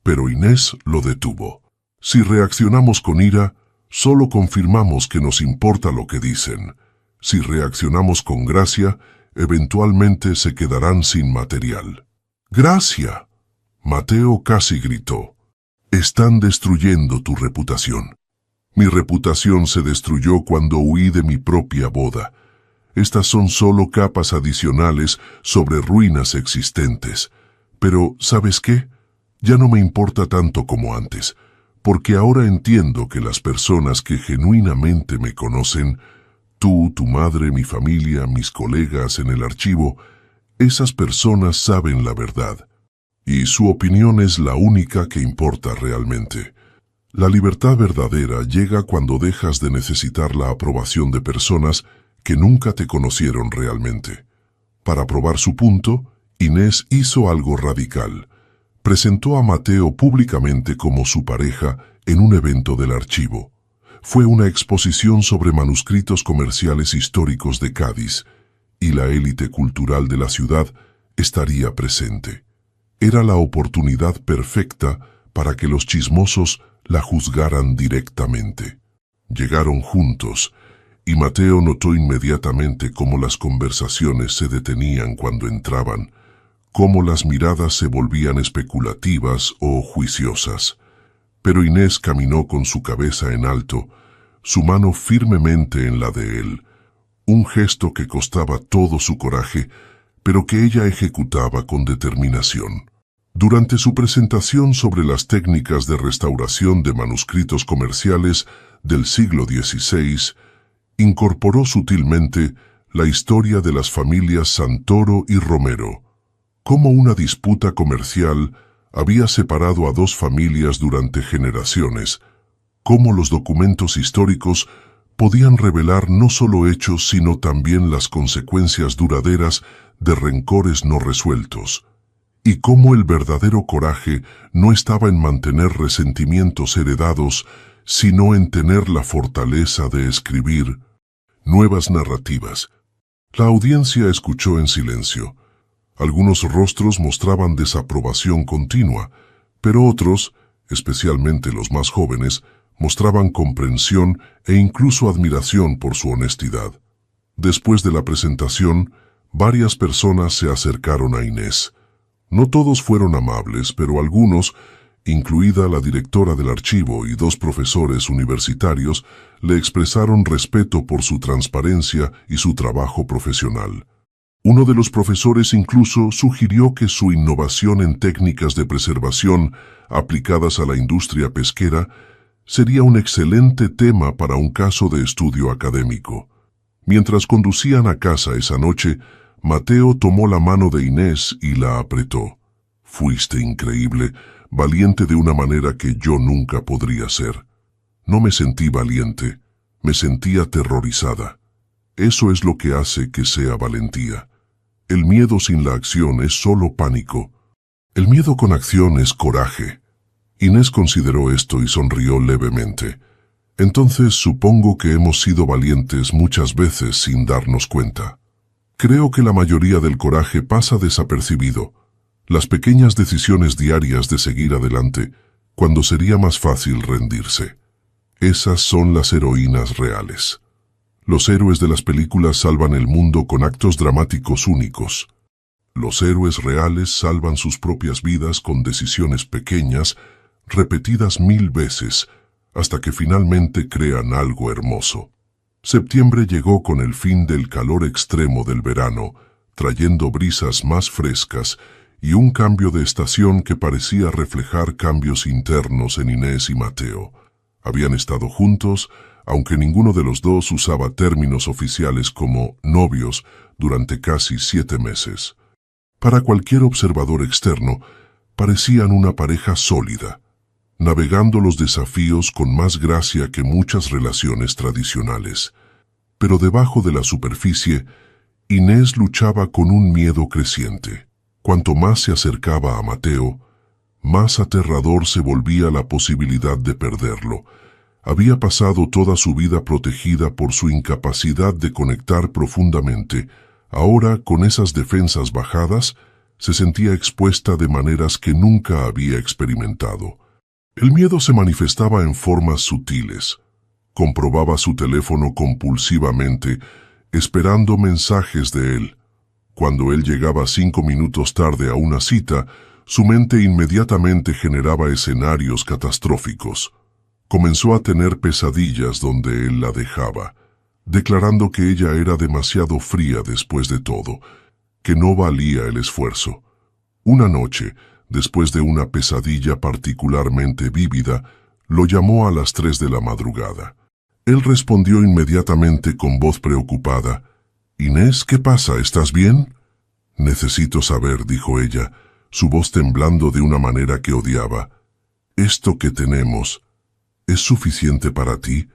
pero Inés lo detuvo. Si reaccionamos con ira, solo confirmamos que nos importa lo que dicen. Si reaccionamos con gracia, eventualmente se quedarán sin material. ¡Gracia! Mateo casi gritó. Están destruyendo tu reputación. Mi reputación se destruyó cuando huí de mi propia boda. Estas son solo capas adicionales sobre ruinas existentes. Pero, ¿sabes qué? Ya no me importa tanto como antes, porque ahora entiendo que las personas que genuinamente me conocen, tú, tu madre, mi familia, mis colegas en el archivo, esas personas saben la verdad. Y su opinión es la única que importa realmente. La libertad verdadera llega cuando dejas de necesitar la aprobación de personas que nunca te conocieron realmente. Para probar su punto, Inés hizo algo radical. Presentó a Mateo públicamente como su pareja en un evento del archivo. Fue una exposición sobre manuscritos comerciales históricos de Cádiz, y la élite cultural de la ciudad estaría presente. Era la oportunidad perfecta para que los chismosos la juzgaran directamente. Llegaron juntos, y Mateo notó inmediatamente cómo las conversaciones se detenían cuando entraban, cómo las miradas se volvían especulativas o juiciosas. Pero Inés caminó con su cabeza en alto, su mano firmemente en la de él, un gesto que costaba todo su coraje, pero que ella ejecutaba con determinación. Durante su presentación sobre las técnicas de restauración de manuscritos comerciales del siglo XVI, incorporó sutilmente la historia de las familias Santoro y Romero, cómo una disputa comercial había separado a dos familias durante generaciones, cómo los documentos históricos podían revelar no solo hechos sino también las consecuencias duraderas de rencores no resueltos, y cómo el verdadero coraje no estaba en mantener resentimientos heredados, sino en tener la fortaleza de escribir nuevas narrativas. La audiencia escuchó en silencio. Algunos rostros mostraban desaprobación continua, pero otros, especialmente los más jóvenes, mostraban comprensión e incluso admiración por su honestidad. Después de la presentación, varias personas se acercaron a Inés. No todos fueron amables, pero algunos, incluida la directora del archivo y dos profesores universitarios, le expresaron respeto por su transparencia y su trabajo profesional. Uno de los profesores incluso sugirió que su innovación en técnicas de preservación aplicadas a la industria pesquera sería un excelente tema para un caso de estudio académico. Mientras conducían a casa esa noche, Mateo tomó la mano de Inés y la apretó. Fuiste increíble, valiente de una manera que yo nunca podría ser. No me sentí valiente, me sentí aterrorizada. Eso es lo que hace que sea valentía. El miedo sin la acción es solo pánico. El miedo con acción es coraje. Inés consideró esto y sonrió levemente. Entonces supongo que hemos sido valientes muchas veces sin darnos cuenta. Creo que la mayoría del coraje pasa desapercibido. Las pequeñas decisiones diarias de seguir adelante, cuando sería más fácil rendirse. Esas son las heroínas reales. Los héroes de las películas salvan el mundo con actos dramáticos únicos. Los héroes reales salvan sus propias vidas con decisiones pequeñas, repetidas 1000 veces, hasta que finalmente crean algo hermoso. Septiembre llegó con el fin del calor extremo del verano, trayendo brisas más frescas y un cambio de estación que parecía reflejar cambios internos en Inés y Mateo. Habían estado juntos, aunque ninguno de los dos usaba términos oficiales como novios durante casi 7 meses. Para cualquier observador externo, parecían una pareja sólida, navegando los desafíos con más gracia que muchas relaciones tradicionales. Pero debajo de la superficie, Inés luchaba con un miedo creciente. Cuanto más se acercaba a Mateo, más aterrador se volvía la posibilidad de perderlo. Había pasado toda su vida protegida por su incapacidad de conectar profundamente, Ahora, con esas defensas bajadas, se sentía expuesta de maneras que nunca había experimentado. El miedo se manifestaba en formas sutiles. Comprobaba su teléfono compulsivamente, esperando mensajes de él. Cuando él llegaba 5 minutos tarde a una cita, su mente inmediatamente generaba escenarios catastróficos. Comenzó a tener pesadillas donde él la dejaba, declarando que ella era demasiado fría después de todo, que no valía el esfuerzo. Una noche, después de una pesadilla particularmente vívida, lo llamó a las 3 de la madrugada. Él respondió inmediatamente con voz preocupada. «Inés, ¿qué pasa? ¿Estás bien?» «Necesito saber», dijo ella, su voz temblando de una manera que odiaba. «¿Esto que tenemos es suficiente para ti?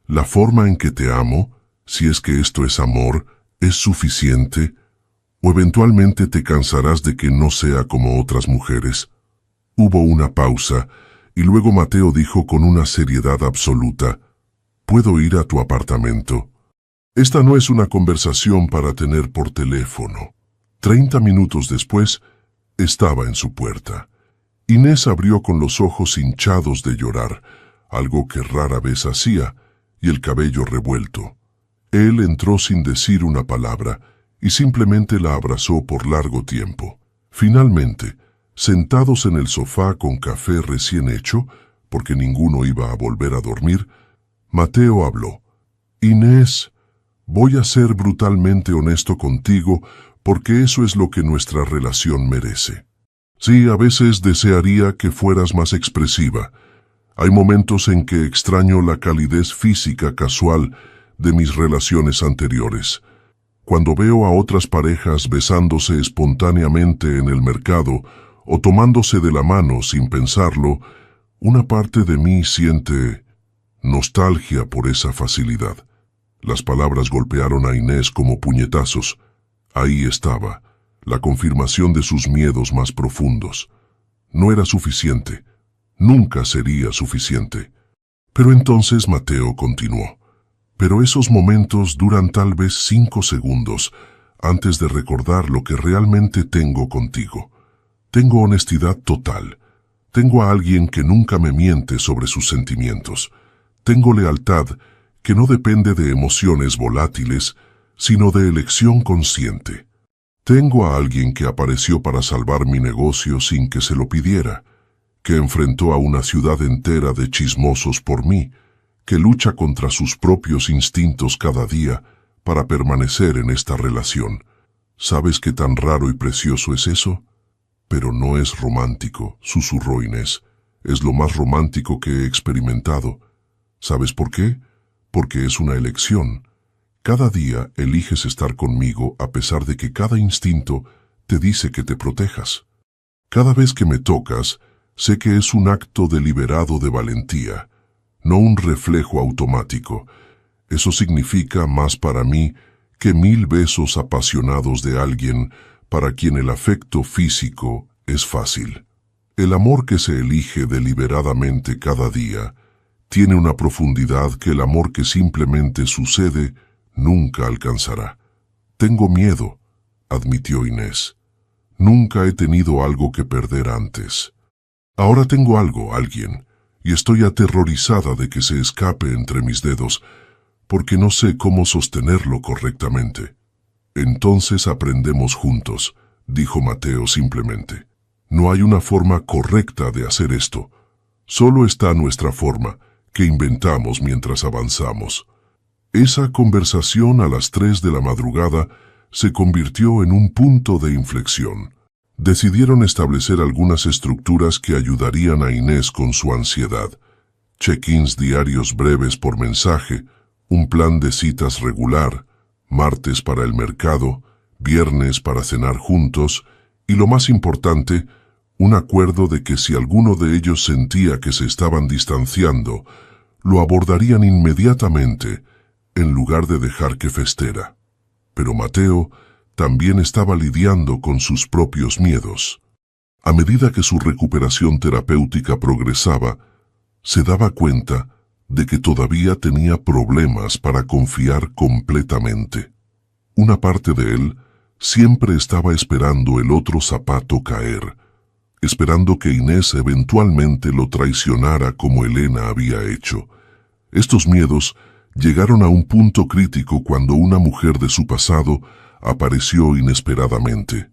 ¿La forma en que te amo, si es que esto es amor, es suficiente? ¿O eventualmente te cansarás de que no sea como otras mujeres?» Hubo una pausa, y luego Mateo dijo con una seriedad absoluta: «¿Puedo ir a tu apartamento?» Esta no es una conversación para tener por teléfono. 30 minutos después, estaba en su puerta. Inés abrió con los ojos hinchados de llorar, algo que rara vez hacía, y el cabello revuelto. Él entró sin decir una palabra, y simplemente la abrazó por largo tiempo. Finalmente, sentados en el sofá con café recién hecho, porque ninguno iba a volver a dormir, Mateo habló. «Inés, voy a ser brutalmente honesto contigo, porque eso es lo que nuestra relación merece. Sí, a veces desearía que fueras más expresiva. Hay momentos en que extraño la calidez física casual de mis relaciones anteriores. Cuando veo a otras parejas besándose espontáneamente en el mercado o tomándose de la mano sin pensarlo, una parte de mí siente nostalgia por esa facilidad». Las palabras golpearon a Inés como puñetazos. Ahí estaba, la confirmación de sus miedos más profundos. No era suficiente. Nunca sería suficiente. Pero entonces Mateo continuó. «Pero esos momentos duran tal vez 5 segundos antes de recordar lo que realmente tengo contigo. Tengo honestidad total. Tengo a alguien que nunca me miente sobre sus sentimientos. Tengo lealtad que no depende de emociones volátiles, sino de elección consciente. Tengo a alguien que apareció para salvar mi negocio sin que se lo pidiera, que enfrentó a una ciudad entera de chismosos por mí, que lucha contra sus propios instintos cada día para permanecer en esta relación. ¿Sabes qué tan raro y precioso es eso? Pero no es romántico», susurró Inés. «Es lo más romántico que he experimentado. ¿Sabes por qué? Porque es una elección. Cada día eliges estar conmigo a pesar de que cada instinto te dice que te protejas. Cada vez que me tocas, sé que es un acto deliberado de valentía, no un reflejo automático. Eso significa más para mí que 1000 besos apasionados de alguien para quien el afecto físico es fácil. El amor que se elige deliberadamente cada día tiene una profundidad que el amor que simplemente sucede nunca alcanzará». «Tengo miedo», admitió Inés. «Nunca he tenido algo que perder antes. Ahora tengo algo, alguien, y estoy aterrorizada de que se escape entre mis dedos, porque no sé cómo sostenerlo correctamente». «Entonces aprendemos juntos», dijo Mateo simplemente. «No hay una forma correcta de hacer esto. Solo está nuestra forma, que inventamos mientras avanzamos». Esa conversación a las 3 de la madrugada se convirtió en un punto de inflexión. Decidieron establecer algunas estructuras que ayudarían a Inés con su ansiedad. Check-ins diarios breves por mensaje, un plan de citas regular, martes para el mercado, viernes para cenar juntos, y lo más importante, un acuerdo de que si alguno de ellos sentía que se estaban distanciando, lo abordarían inmediatamente, en lugar de dejar que festera. Pero Mateo también estaba lidiando con sus propios miedos. A medida que su recuperación terapéutica progresaba, se daba cuenta de que todavía tenía problemas para confiar completamente. Una parte de él siempre estaba esperando el otro zapato caer, esperando que Inés eventualmente lo traicionara como Elena había hecho. Estos miedos llegaron a un punto crítico cuando una mujer de su pasado apareció inesperadamente.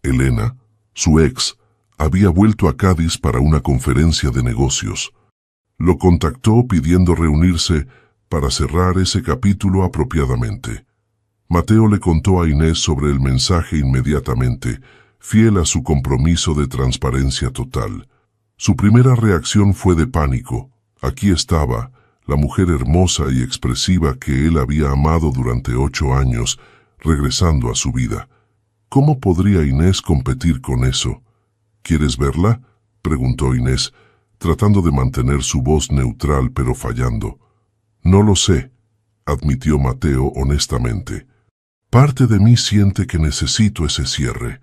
Elena, su ex, había vuelto a Cádiz para una conferencia de negocios. Lo contactó pidiendo reunirse para cerrar ese capítulo apropiadamente. Mateo le contó a Inés sobre el mensaje inmediatamente, fiel a su compromiso de transparencia total. Su primera reacción fue de pánico. Aquí estaba, la mujer hermosa y expresiva que él había amado durante 8 años, regresando a su vida. ¿Cómo podría Inés competir con eso? ¿Quieres verla?, preguntó Inés, tratando de mantener su voz neutral pero fallando. No lo sé, admitió Mateo honestamente. Parte de mí siente que necesito ese cierre,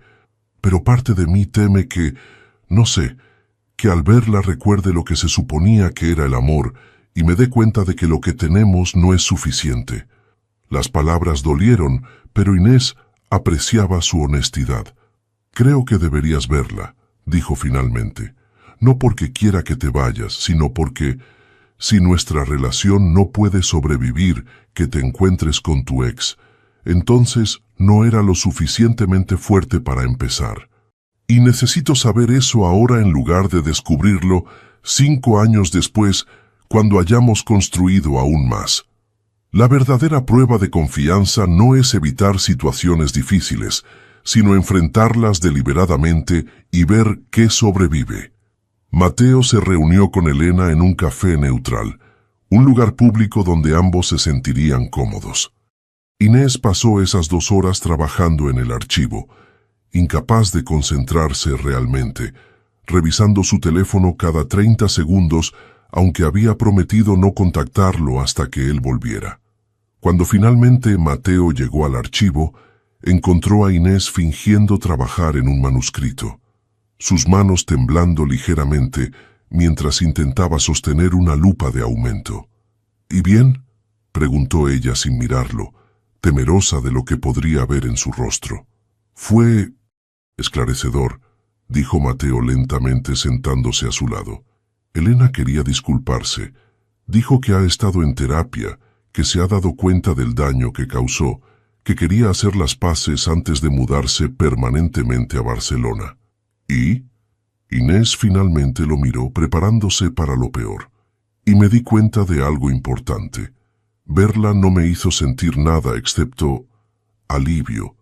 pero parte de mí teme que, no sé, que al verla recuerde lo que se suponía que era el amor y me dé cuenta de que lo que tenemos no es suficiente. Las palabras dolieron, pero Inés apreciaba su honestidad. Creo que deberías verla, dijo finalmente. No porque quiera que te vayas, sino porque, si nuestra relación no puede sobrevivir que te encuentres con tu ex, entonces no era lo suficientemente fuerte para empezar. Y necesito saber eso ahora en lugar de descubrirlo 5 años después, cuando hayamos construido aún más. La verdadera prueba de confianza no es evitar situaciones difíciles, sino enfrentarlas deliberadamente y ver qué sobrevive. Mateo se reunió con Elena en un café neutral, un lugar público donde ambos se sentirían cómodos. Inés pasó esas 2 horas trabajando en el archivo, incapaz de concentrarse realmente, revisando su teléfono cada 30 segundos, aunque había prometido no contactarlo hasta que él volviera. Cuando finalmente Mateo llegó al archivo, encontró a Inés fingiendo trabajar en un manuscrito, sus manos temblando ligeramente mientras intentaba sostener una lupa de aumento. ¿Y bien?, preguntó ella sin mirarlo, temerosa de lo que podría ver en su rostro. Fue esclarecedor, dijo Mateo lentamente sentándose a su lado. Elena quería disculparse. Dijo que ha estado en terapia, que se ha dado cuenta del daño que causó, que quería hacer las paces antes de mudarse permanentemente a Barcelona. ¿Y? Inés finalmente lo miró preparándose para lo peor. Y me di cuenta de algo importante. Verla no me hizo sentir nada excepto alivio.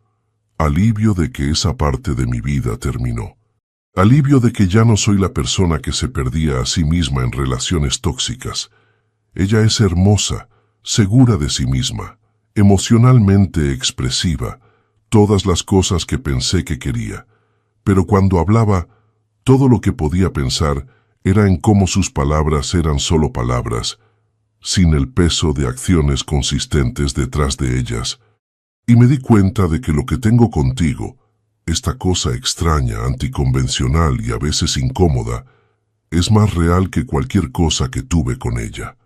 Alivio de que esa parte de mi vida terminó. Alivio de que ya no soy la persona que se perdía a sí misma en relaciones tóxicas. Ella es hermosa, segura de sí misma, emocionalmente expresiva, todas las cosas que pensé que quería. Pero cuando hablaba, todo lo que podía pensar era en cómo sus palabras eran solo palabras, sin el peso de acciones consistentes detrás de ellas. Y me di cuenta de que lo que tengo contigo, esta cosa extraña, anticonvencional y a veces incómoda, es más real que cualquier cosa que tuve con ella.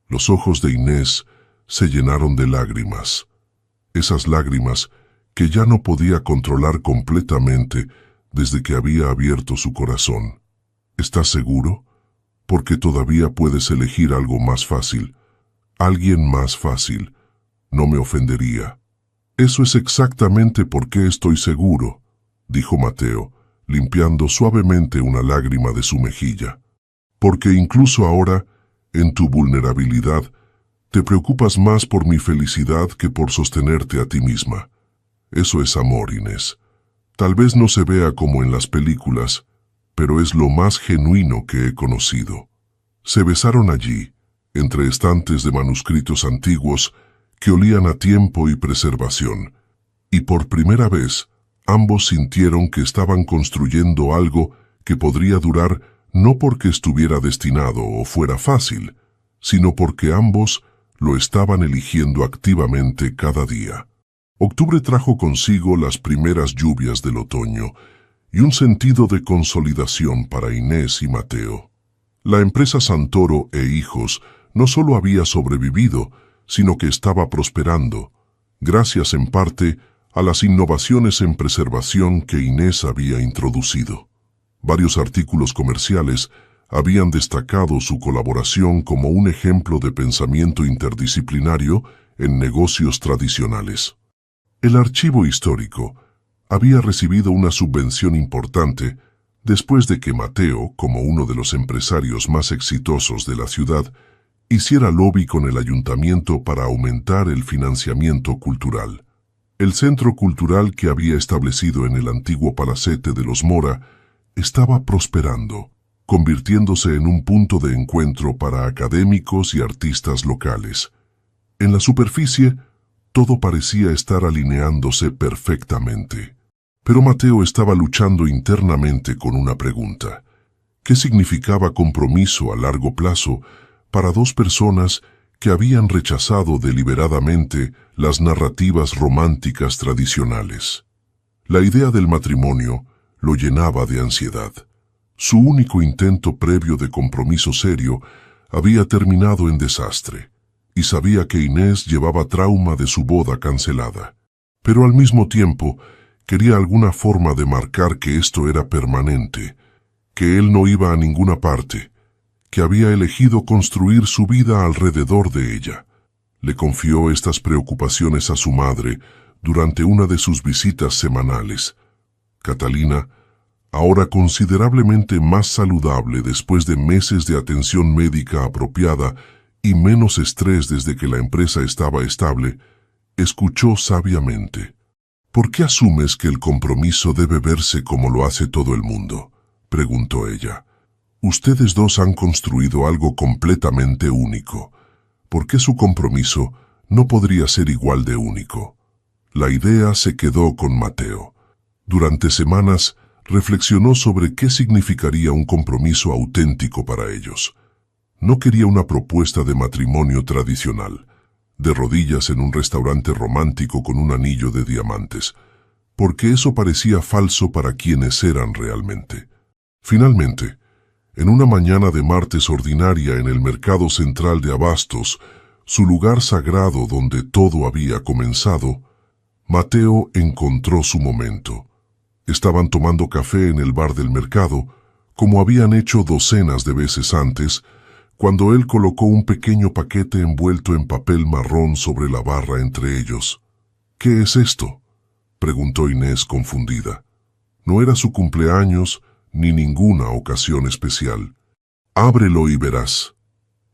Los ojos de Inés se llenaron de lágrimas. Esas lágrimas que ya no podía controlar completamente desde que había abierto su corazón. ¿Estás seguro? Porque todavía puedes elegir algo más fácil. Alguien más fácil. No me ofendería. Eso es exactamente por qué estoy seguro, dijo Mateo, limpiando suavemente una lágrima de su mejilla. Porque incluso ahora, en tu vulnerabilidad, te preocupas más por mi felicidad que por sostenerte a ti misma. Eso es amor, Inés. Tal vez no se vea como en las películas, pero es lo más genuino que he conocido. Se besaron allí, entre estantes de manuscritos antiguos que olían a tiempo y preservación, y por primera vez ambos sintieron que estaban construyendo algo que podría durar no porque estuviera destinado o fuera fácil, sino porque ambos lo estaban eligiendo activamente cada día. Octubre trajo consigo las primeras lluvias del otoño y un sentido de consolidación para Inés y Mateo. La empresa Santoro e Hijos no solo había sobrevivido, sino que estaba prosperando, gracias en parte a las innovaciones en preservación que Inés había introducido. Varios artículos comerciales habían destacado su colaboración como un ejemplo de pensamiento interdisciplinario en negocios tradicionales. El archivo histórico había recibido una subvención importante después de que Mateo, como uno de los empresarios más exitosos de la ciudad, hiciera lobby con el ayuntamiento para aumentar el financiamiento cultural. El centro cultural que había establecido en el antiguo palacete de los Mora estaba prosperando, convirtiéndose en un punto de encuentro para académicos y artistas locales. En la superficie, todo parecía estar alineándose perfectamente. Pero Mateo estaba luchando internamente con una pregunta. ¿Qué significaba compromiso a largo plazo para dos personas que habían rechazado deliberadamente las narrativas románticas tradicionales? La idea del matrimonio lo llenaba de ansiedad. Su único intento previo de compromiso serio había terminado en desastre, y sabía que Inés llevaba trauma de su boda cancelada. Pero al mismo tiempo, quería alguna forma de marcar que esto era permanente, que él no iba a ninguna parte, que había elegido construir su vida alrededor de ella. Le confió estas preocupaciones a su madre durante una de sus visitas semanales. Catalina, ahora considerablemente más saludable después de meses de atención médica apropiada y menos estrés desde que la empresa estaba estable, escuchó sabiamente. ¿Por qué asumes que el compromiso debe verse como lo hace todo el mundo?, preguntó ella. Ustedes dos han construido algo completamente único. ¿Por qué su compromiso no podría ser igual de único? La idea se quedó con Mateo. Durante semanas reflexionó sobre qué significaría un compromiso auténtico para ellos. No quería una propuesta de matrimonio tradicional, de rodillas en un restaurante romántico con un anillo de diamantes, porque eso parecía falso para quienes eran realmente. Finalmente, en una mañana de martes ordinaria en el mercado central de Abastos, su lugar sagrado donde todo había comenzado, Mateo encontró su momento. Estaban tomando café en el bar del mercado, como habían hecho docenas de veces antes, cuando él colocó un pequeño paquete envuelto en papel marrón sobre la barra entre ellos. «¿Qué es esto?», preguntó Inés confundida. No era su cumpleaños ni ninguna ocasión especial. «Ábrelo y verás».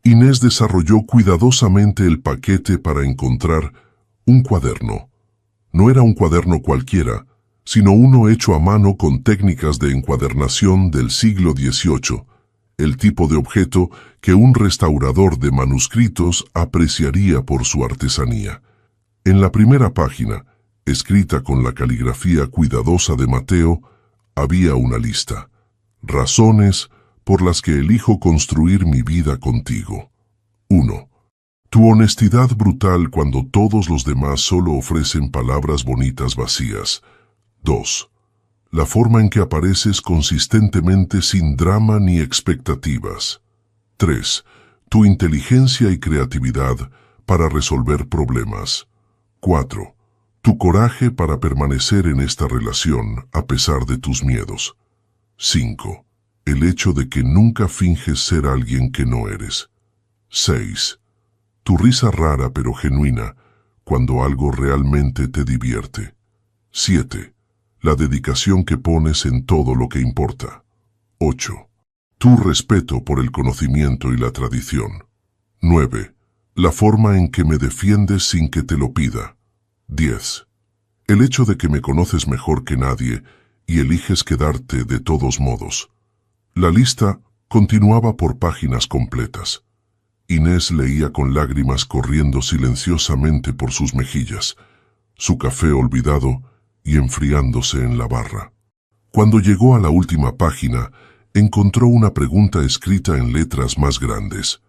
Inés desarrolló cuidadosamente el paquete para encontrar un cuaderno. No era un cuaderno cualquiera, sino uno hecho a mano con técnicas de encuadernación del siglo XVIII, el tipo de objeto que un restaurador de manuscritos apreciaría por su artesanía. En la primera página, escrita con la caligrafía cuidadosa de Mateo, había una lista. Razones por las que elijo construir mi vida contigo. 1. Tu honestidad brutal cuando todos los demás solo ofrecen palabras bonitas vacías. 2. La forma en que apareces consistentemente sin drama ni expectativas. 3. Tu inteligencia y creatividad para resolver problemas. 4. Tu coraje para permanecer en esta relación a pesar de tus miedos. 5. El hecho de que nunca finges ser alguien que no eres. 6. Tu risa rara pero genuina cuando algo realmente te divierte. 7. La dedicación que pones en todo lo que importa. 8. Tu respeto por el conocimiento y la tradición. 9. La forma en que me defiendes sin que te lo pida. 10. El hecho de que me conoces mejor que nadie y eliges quedarte de todos modos. La lista continuaba por páginas completas. Inés leía con lágrimas corriendo silenciosamente por sus mejillas, su café olvidado y enfriándose en la barra. Cuando llegó a la última página, encontró una pregunta escrita en letras más grandes.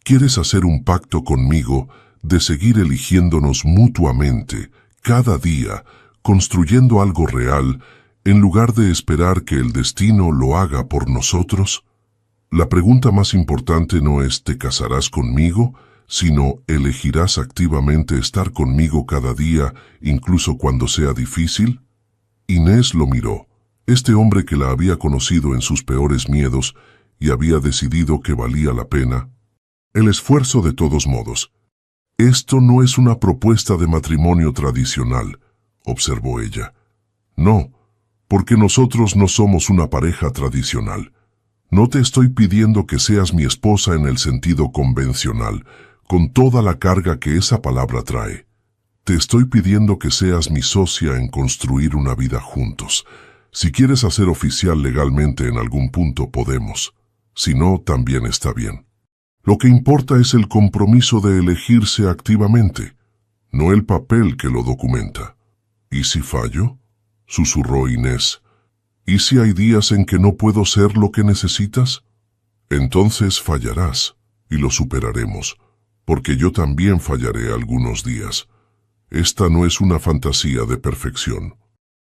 ¿Quieres hacer un pacto conmigo de seguir eligiéndonos mutuamente, cada día, construyendo algo real, en lugar de esperar que el destino lo haga por nosotros? La pregunta más importante no es ¿te casarás conmigo?, sino ¿elegirás activamente estar conmigo cada día, incluso cuando sea difícil? Inés lo miró. Este hombre que la había conocido en sus peores miedos y había decidido que valía la pena el esfuerzo de todos modos. Esto no es una propuesta de matrimonio tradicional, observó ella. No, porque nosotros no somos una pareja tradicional. No te estoy pidiendo que seas mi esposa en el sentido convencional, con toda la carga que esa palabra trae. Te estoy pidiendo que seas mi socia en construir una vida juntos. Si quieres hacer oficial legalmente en algún punto podemos. Si no, también está bien. Lo que importa es el compromiso de elegirse activamente, no el papel que lo documenta. ¿Y si fallo?, susurró Inés. ¿Y si hay días en que no puedo ser lo que necesitas? Entonces fallarás, y lo superaremos, porque yo también fallaré algunos días. Esta no es una fantasía de perfección.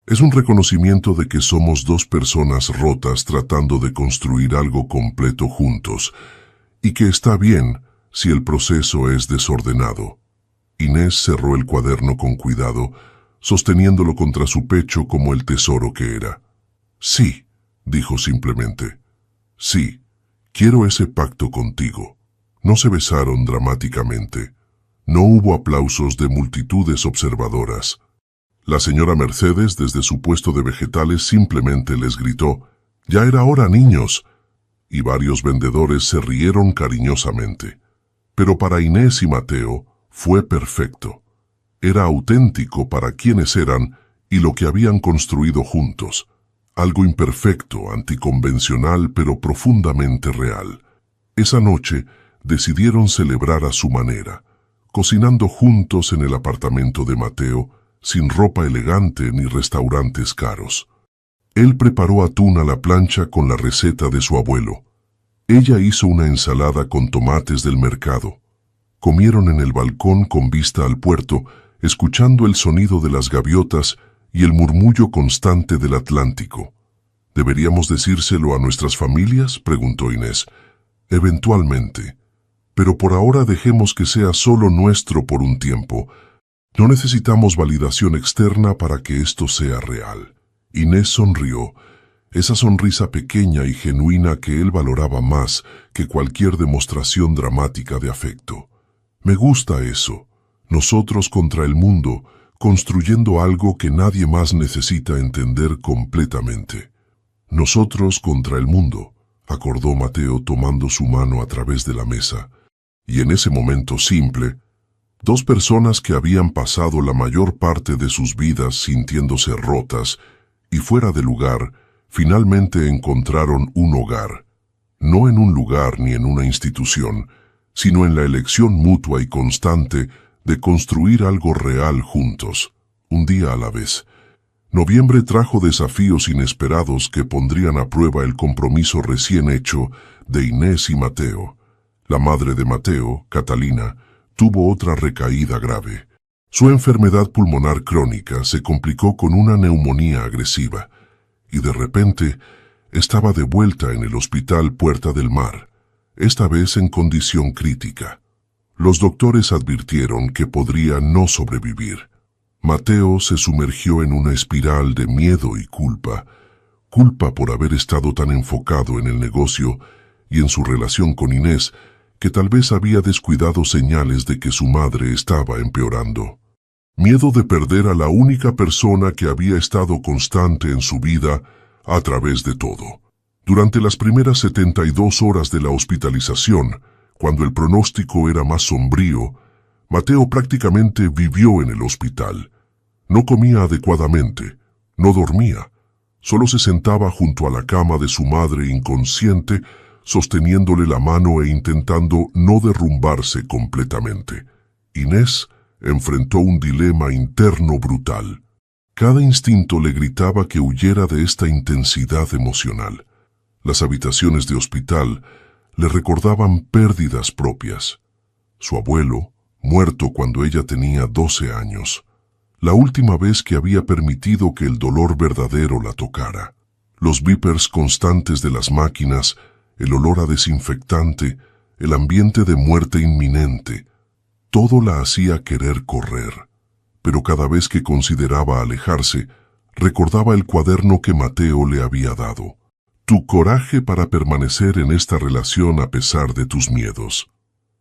Es un reconocimiento de que somos dos personas rotas tratando de construir algo completo juntos, y que está bien si el proceso es desordenado. Inés cerró el cuaderno con cuidado, sosteniéndolo contra su pecho como el tesoro que era. Sí, dijo simplemente. Sí, quiero ese pacto contigo. No se besaron dramáticamente. No hubo aplausos de multitudes observadoras. La señora Mercedes, desde su puesto de vegetales, simplemente les gritó: «¡Ya era hora, niños!», y varios vendedores se rieron cariñosamente. Pero para Inés y Mateo fue perfecto. Era auténtico para quienes eran y lo que habían construido juntos. Algo imperfecto, anticonvencional, pero profundamente real. Esa noche decidieron celebrar a su manera, cocinando juntos en el apartamento de Mateo, sin ropa elegante ni restaurantes caros. Él preparó atún a la plancha con la receta de su abuelo. Ella hizo una ensalada con tomates del mercado. Comieron en el balcón con vista al puerto, escuchando el sonido de las gaviotas y el murmullo constante del Atlántico. ¿Deberíamos decírselo a nuestras familias?, preguntó Inés. Eventualmente. Pero por ahora dejemos que sea solo nuestro por un tiempo. No necesitamos validación externa para que esto sea real. Inés sonrió, esa sonrisa pequeña y genuina que él valoraba más que cualquier demostración dramática de afecto. Me gusta eso. Nosotros contra el mundo, construyendo algo que nadie más necesita entender completamente. Nosotros contra el mundo, acordó Mateo tomando su mano a través de la mesa. Y en ese momento simple, dos personas que habían pasado la mayor parte de sus vidas sintiéndose rotas y fuera de lugar, finalmente encontraron un hogar. No en un lugar ni en una institución, sino en la elección mutua y constante de construir algo real juntos, un día a la vez. Noviembre trajo desafíos inesperados que pondrían a prueba el compromiso recién hecho de Inés y Mateo. La madre de Mateo, Catalina, tuvo otra recaída grave. Su enfermedad pulmonar crónica se complicó con una neumonía agresiva, y de repente estaba de vuelta en el hospital Puerta del Mar, esta vez en condición crítica. Los doctores advirtieron que podría no sobrevivir. Mateo se sumergió en una espiral de miedo y culpa por haber estado tan enfocado en el negocio y en su relación con Inés, que tal vez había descuidado señales de que su madre estaba empeorando. Miedo de perder a la única persona que había estado constante en su vida a través de todo. Durante las primeras 72 horas de la hospitalización, cuando el pronóstico era más sombrío, Mateo prácticamente vivió en el hospital. No comía adecuadamente, no dormía, solo se sentaba junto a la cama de su madre inconsciente, sosteniéndole la mano e intentando no derrumbarse completamente. Inés enfrentó un dilema interno brutal. Cada instinto le gritaba que huyera de esta intensidad emocional. Las habitaciones de hospital le recordaban pérdidas propias. Su abuelo, muerto cuando ella tenía 12 años. La última vez que había permitido que el dolor verdadero la tocara. Los beepers constantes de las máquinas, el olor a desinfectante, el ambiente de muerte inminente, Todo la hacía querer correr, pero cada vez que consideraba alejarse, recordaba el cuaderno que Mateo le había dado. Tu coraje para permanecer en esta relación a pesar de tus miedos.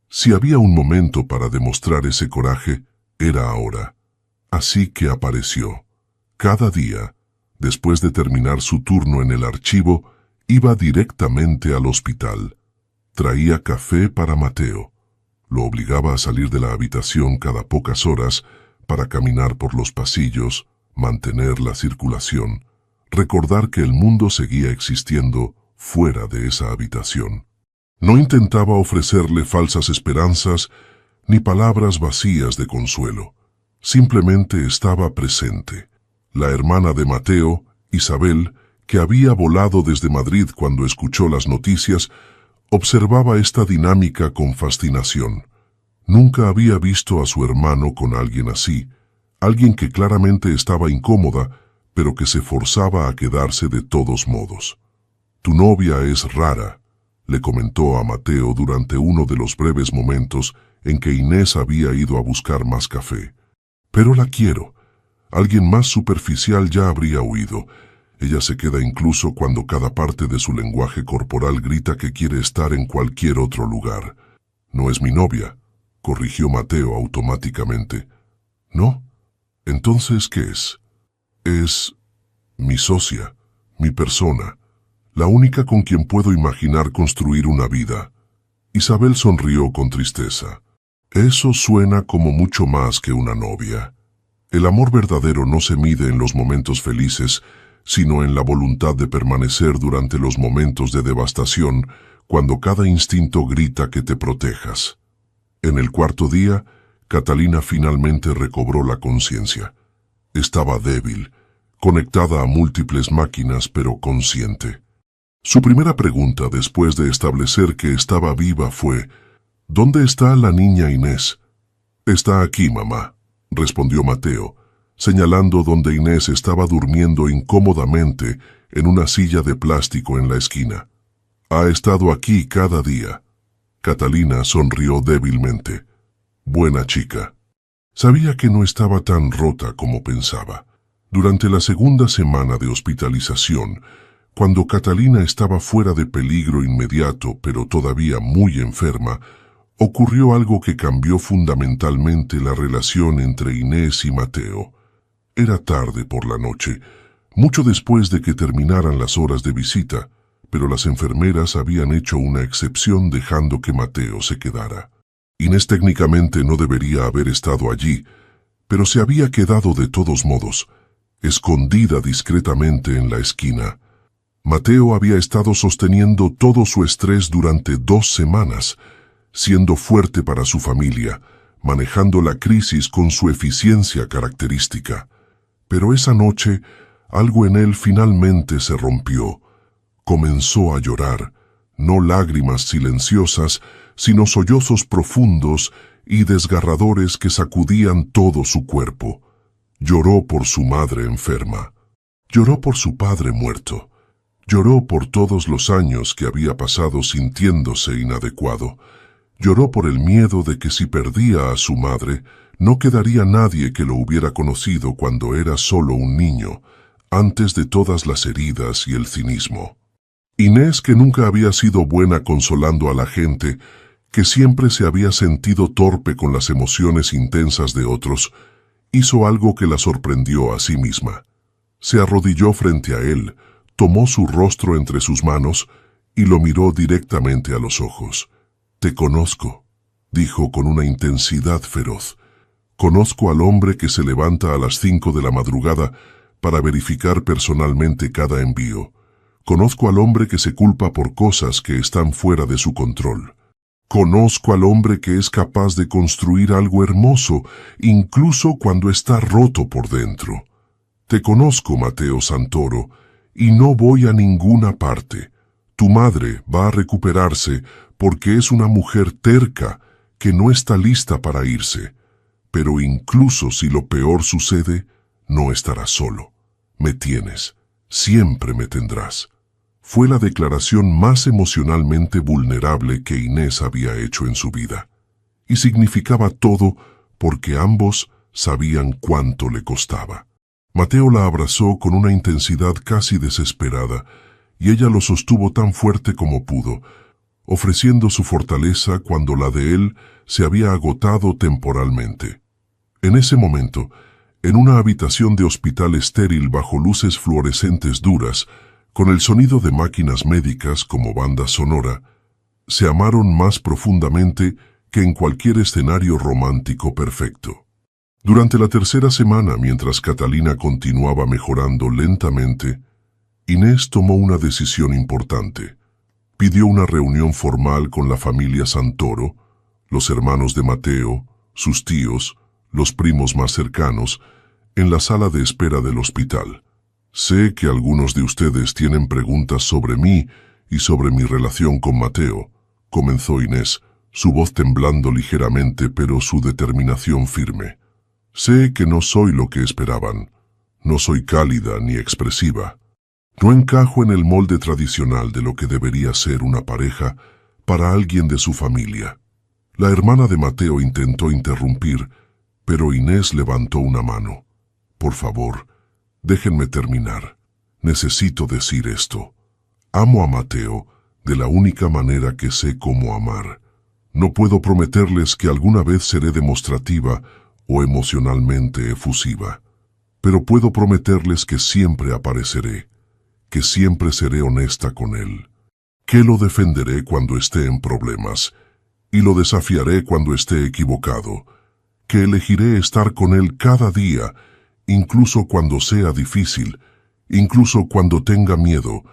Si había un momento para demostrar ese coraje, era ahora. Así que apareció. Cada día, después de terminar su turno en el archivo, iba directamente al hospital. Traía café para Mateo. Lo obligaba a salir de la habitación cada pocas horas para caminar por los pasillos, mantener la circulación, recordar que el mundo seguía existiendo fuera de esa habitación. No intentaba ofrecerle falsas esperanzas ni palabras vacías de consuelo. Simplemente estaba presente. La hermana de Mateo, Isabel, que había volado desde Madrid cuando escuchó las noticias, observaba esta dinámica con fascinación. Nunca había visto a su hermano con alguien así, alguien que claramente estaba incómoda, pero que se forzaba a quedarse de todos modos. Tu novia es rara, le comentó a Mateo durante uno de los breves momentos en que Inés había ido a buscar más café. Pero la quiero. Alguien más superficial ya habría huido. Ella se queda incluso cuando cada parte de su lenguaje corporal grita que quiere estar en cualquier otro lugar. No es mi novia, corrigió Mateo automáticamente. ¿No? Entonces, ¿qué es? Es mi socia, mi persona, la única con quien puedo imaginar construir una vida. Isabel sonrió con tristeza. Eso suena como mucho más que una novia. El amor verdadero no se mide en los momentos felices, sino en la voluntad de permanecer durante los momentos de devastación, cuando cada instinto grita que te protejas. En el cuarto día, Catalina finalmente recobró la conciencia. Estaba débil, conectada a múltiples máquinas, pero consciente. Su primera pregunta después de establecer que estaba viva fue: ¿dónde está la niña Inés? Está aquí, mamá, respondió Mateo, señalando donde Inés estaba durmiendo incómodamente en una silla de plástico en la esquina. Ha estado aquí cada día. Catalina sonrió débilmente. Buena chica. Sabía que no estaba tan rota como pensaba. Durante la segunda semana de hospitalización, cuando Catalina estaba fuera de peligro inmediato pero todavía muy enferma, ocurrió algo que cambió fundamentalmente la relación entre Inés y Mateo. Era tarde por la noche, mucho después de que terminaran las horas de visita, pero las enfermeras habían hecho una excepción dejando que Mateo se quedara. Inés técnicamente no debería haber estado allí, pero se había quedado de todos modos, escondida discretamente en la esquina. Mateo había estado sosteniendo todo su estrés durante 2 semanas, siendo fuerte para su familia, manejando la crisis con su eficiencia característica. Pero esa noche, algo en él finalmente se rompió. Comenzó a llorar, no lágrimas silenciosas, sino sollozos profundos y desgarradores que sacudían todo su cuerpo. Lloró por su madre enferma. Lloró por su padre muerto. Lloró por todos los años que había pasado sintiéndose inadecuado. Lloró por el miedo de que si perdía a su madre, no quedaría nadie que lo hubiera conocido cuando era solo un niño, antes de todas las heridas y el cinismo. Inés, que nunca había sido buena consolando a la gente, que siempre se había sentido torpe con las emociones intensas de otros, hizo algo que la sorprendió a sí misma. Se arrodilló frente a él, tomó su rostro entre sus manos y lo miró directamente a los ojos. «Te conozco», dijo con una intensidad feroz. «Conozco al hombre que se levanta a las 5 de la madrugada para verificar personalmente cada envío. Conozco al hombre que se culpa por cosas que están fuera de su control. Conozco al hombre que es capaz de construir algo hermoso, incluso cuando está roto por dentro. Te conozco, Mateo Santoro, y no voy a ninguna parte. Tu madre va a recuperarse porque es una mujer terca que no está lista para irse. Pero incluso si lo peor sucede, no estarás solo. Me tienes. Siempre me tendrás». Fue la declaración más emocionalmente vulnerable que Inés había hecho en su vida. y significaba todo porque ambos sabían cuánto le costaba. Mateo la abrazó con una intensidad casi desesperada, y ella lo sostuvo tan fuerte como pudo, ofreciendo su fortaleza cuando la de él se había agotado temporalmente. En ese momento, en una habitación de hospital estéril bajo luces fluorescentes duras, con el sonido de máquinas médicas como banda sonora, se amaron más profundamente que en cualquier escenario romántico perfecto. Durante la tercera semana, mientras Catalina continuaba mejorando lentamente, Inés tomó una decisión importante. Pidió una reunión formal con la familia Santoro, los hermanos de Mateo, sus tíos, los primos más cercanos, en la sala de espera del hospital. Sé que algunos de ustedes tienen preguntas sobre mí y sobre mi relación con Mateo, comenzó Inés, su voz temblando ligeramente pero su determinación firme. Sé que no soy lo que esperaban. No soy cálida ni expresiva. No encajo en el molde tradicional de lo que debería ser una pareja para alguien de su familia. La hermana de Mateo intentó interrumpir, pero Inés levantó una mano. Por favor, déjenme terminar. Necesito decir esto. Amo a Mateo de la única manera que sé cómo amar. No puedo prometerles que alguna vez seré demostrativa o emocionalmente efusiva, pero puedo prometerles que siempre apareceré, que siempre seré honesta con él, que lo defenderé cuando esté en problemas y lo desafiaré cuando esté equivocado, que elegiré estar con él cada día, incluso cuando sea difícil, incluso cuando tenga miedo.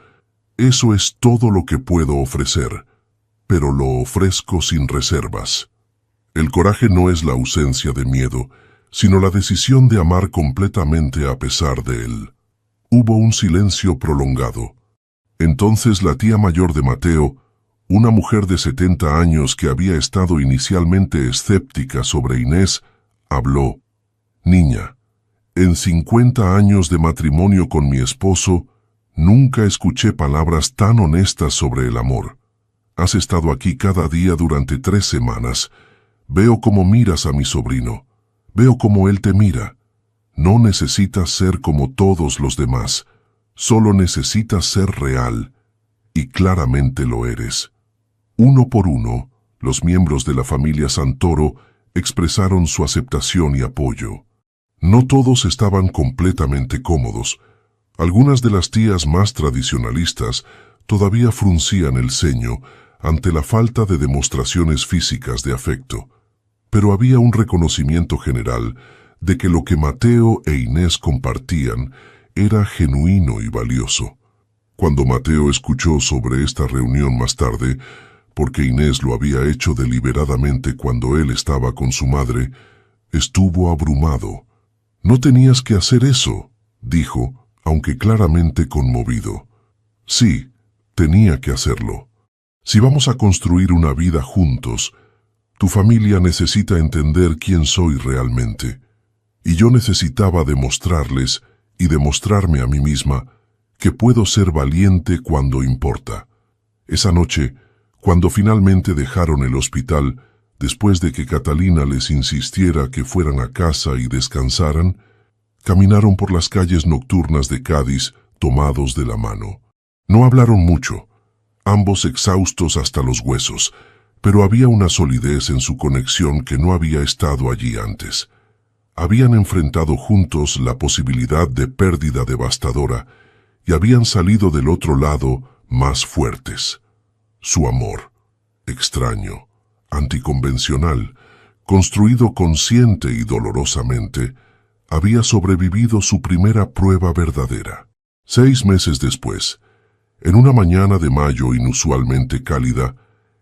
Eso es todo lo que puedo ofrecer, pero lo ofrezco sin reservas. El coraje no es la ausencia de miedo, sino la decisión de amar completamente a pesar de él. Hubo un silencio prolongado. Entonces la tía mayor de Mateo, una mujer de 70 años que había estado inicialmente escéptica sobre Inés, habló. Niña, en 50 años de matrimonio con mi esposo, nunca escuché palabras tan honestas sobre el amor. Has estado aquí cada día durante 3 semanas. Veo cómo miras a mi sobrino. Veo cómo él te mira. No necesitas ser como todos los demás. Solo necesitas ser real. Y claramente lo eres. Uno por uno, los miembros de la familia Santoro expresaron su aceptación y apoyo. No todos estaban completamente cómodos. Algunas de las tías más tradicionalistas todavía fruncían el ceño ante la falta de demostraciones físicas de afecto. Pero había un reconocimiento general de que lo que Mateo e Inés compartían era genuino y valioso. Cuando Mateo escuchó sobre esta reunión más tarde, porque Inés lo había hecho deliberadamente cuando él estaba con su madre, estuvo abrumado. «No tenías que hacer eso», dijo, aunque claramente conmovido. «Sí, tenía que hacerlo. Si vamos a construir una vida juntos, tu familia necesita entender quién soy realmente. Y yo necesitaba demostrarles y demostrarme a mí misma que puedo ser valiente cuando importa». Esa noche, cuando finalmente dejaron el hospital, después de que Catalina les insistiera que fueran a casa y descansaran, caminaron por las calles nocturnas de Cádiz tomados de la mano. No hablaron mucho, ambos exhaustos hasta los huesos, pero había una solidez en su conexión que no había estado allí antes. Habían enfrentado juntos la posibilidad de pérdida devastadora y habían salido del otro lado más fuertes. Su amor, extraño, anticonvencional, construido consciente y dolorosamente, había sobrevivido su primera prueba verdadera. 6 meses después, en una mañana de mayo inusualmente cálida,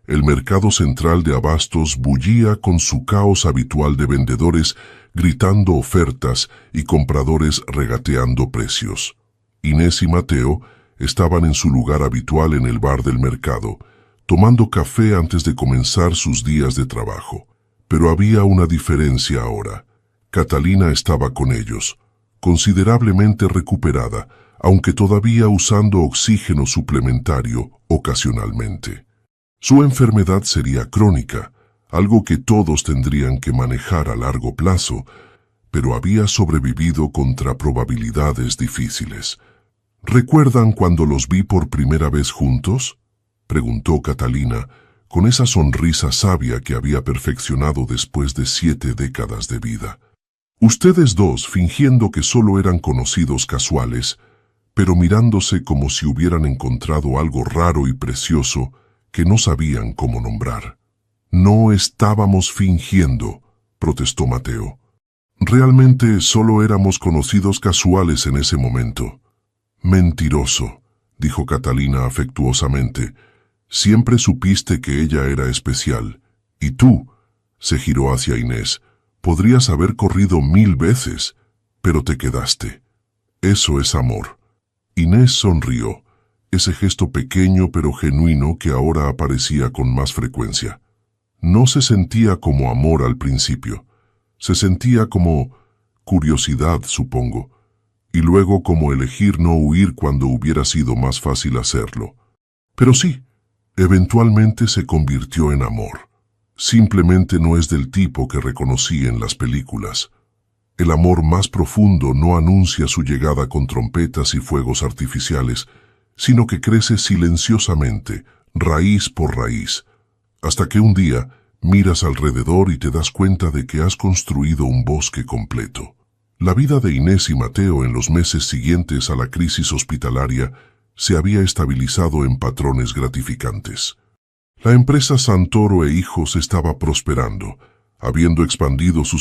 el mercado central de abastos bullía con su caos habitual de vendedores gritando ofertas y compradores regateando precios. Inés y Mateo estaban en su lugar habitual en el bar del mercado, tomando café antes de comenzar sus días de trabajo. Pero había una diferencia ahora. Catalina estaba con ellos, considerablemente recuperada, aunque todavía usando oxígeno suplementario ocasionalmente. Su enfermedad sería crónica, algo que todos tendrían que manejar a largo plazo, pero había sobrevivido contra probabilidades difíciles. ¿Recuerdan cuando los vi por primera vez juntos?, preguntó Catalina, con esa sonrisa sabia que había perfeccionado después de 7 décadas de vida. Ustedes dos fingiendo que solo eran conocidos casuales, pero mirándose como si hubieran encontrado algo raro y precioso que no sabían cómo nombrar. No estábamos fingiendo, protestó Mateo. Realmente solo éramos conocidos casuales en ese momento. Mentiroso, dijo Catalina afectuosamente. Siempre supiste que ella era especial. Y tú, se giró hacia Inés, podrías haber corrido 1000 veces, pero te quedaste. Eso es amor. Inés sonrió, ese gesto pequeño pero genuino que ahora aparecía con más frecuencia. No se sentía como amor al principio. Se sentía como curiosidad, supongo, y luego como elegir no huir cuando hubiera sido más fácil hacerlo. Pero sí, eventualmente se convirtió en amor. Simplemente no es del tipo que reconocí en las películas. El amor más profundo no anuncia su llegada con trompetas y fuegos artificiales, sino que crece silenciosamente, raíz por raíz, hasta que un día miras alrededor y te das cuenta de que has construido un bosque completo. La vida de Inés y Mateo en los meses siguientes a la crisis hospitalaria se había estabilizado en patrones gratificantes. La empresa Santoro e Hijos estaba prosperando, habiendo expandido sus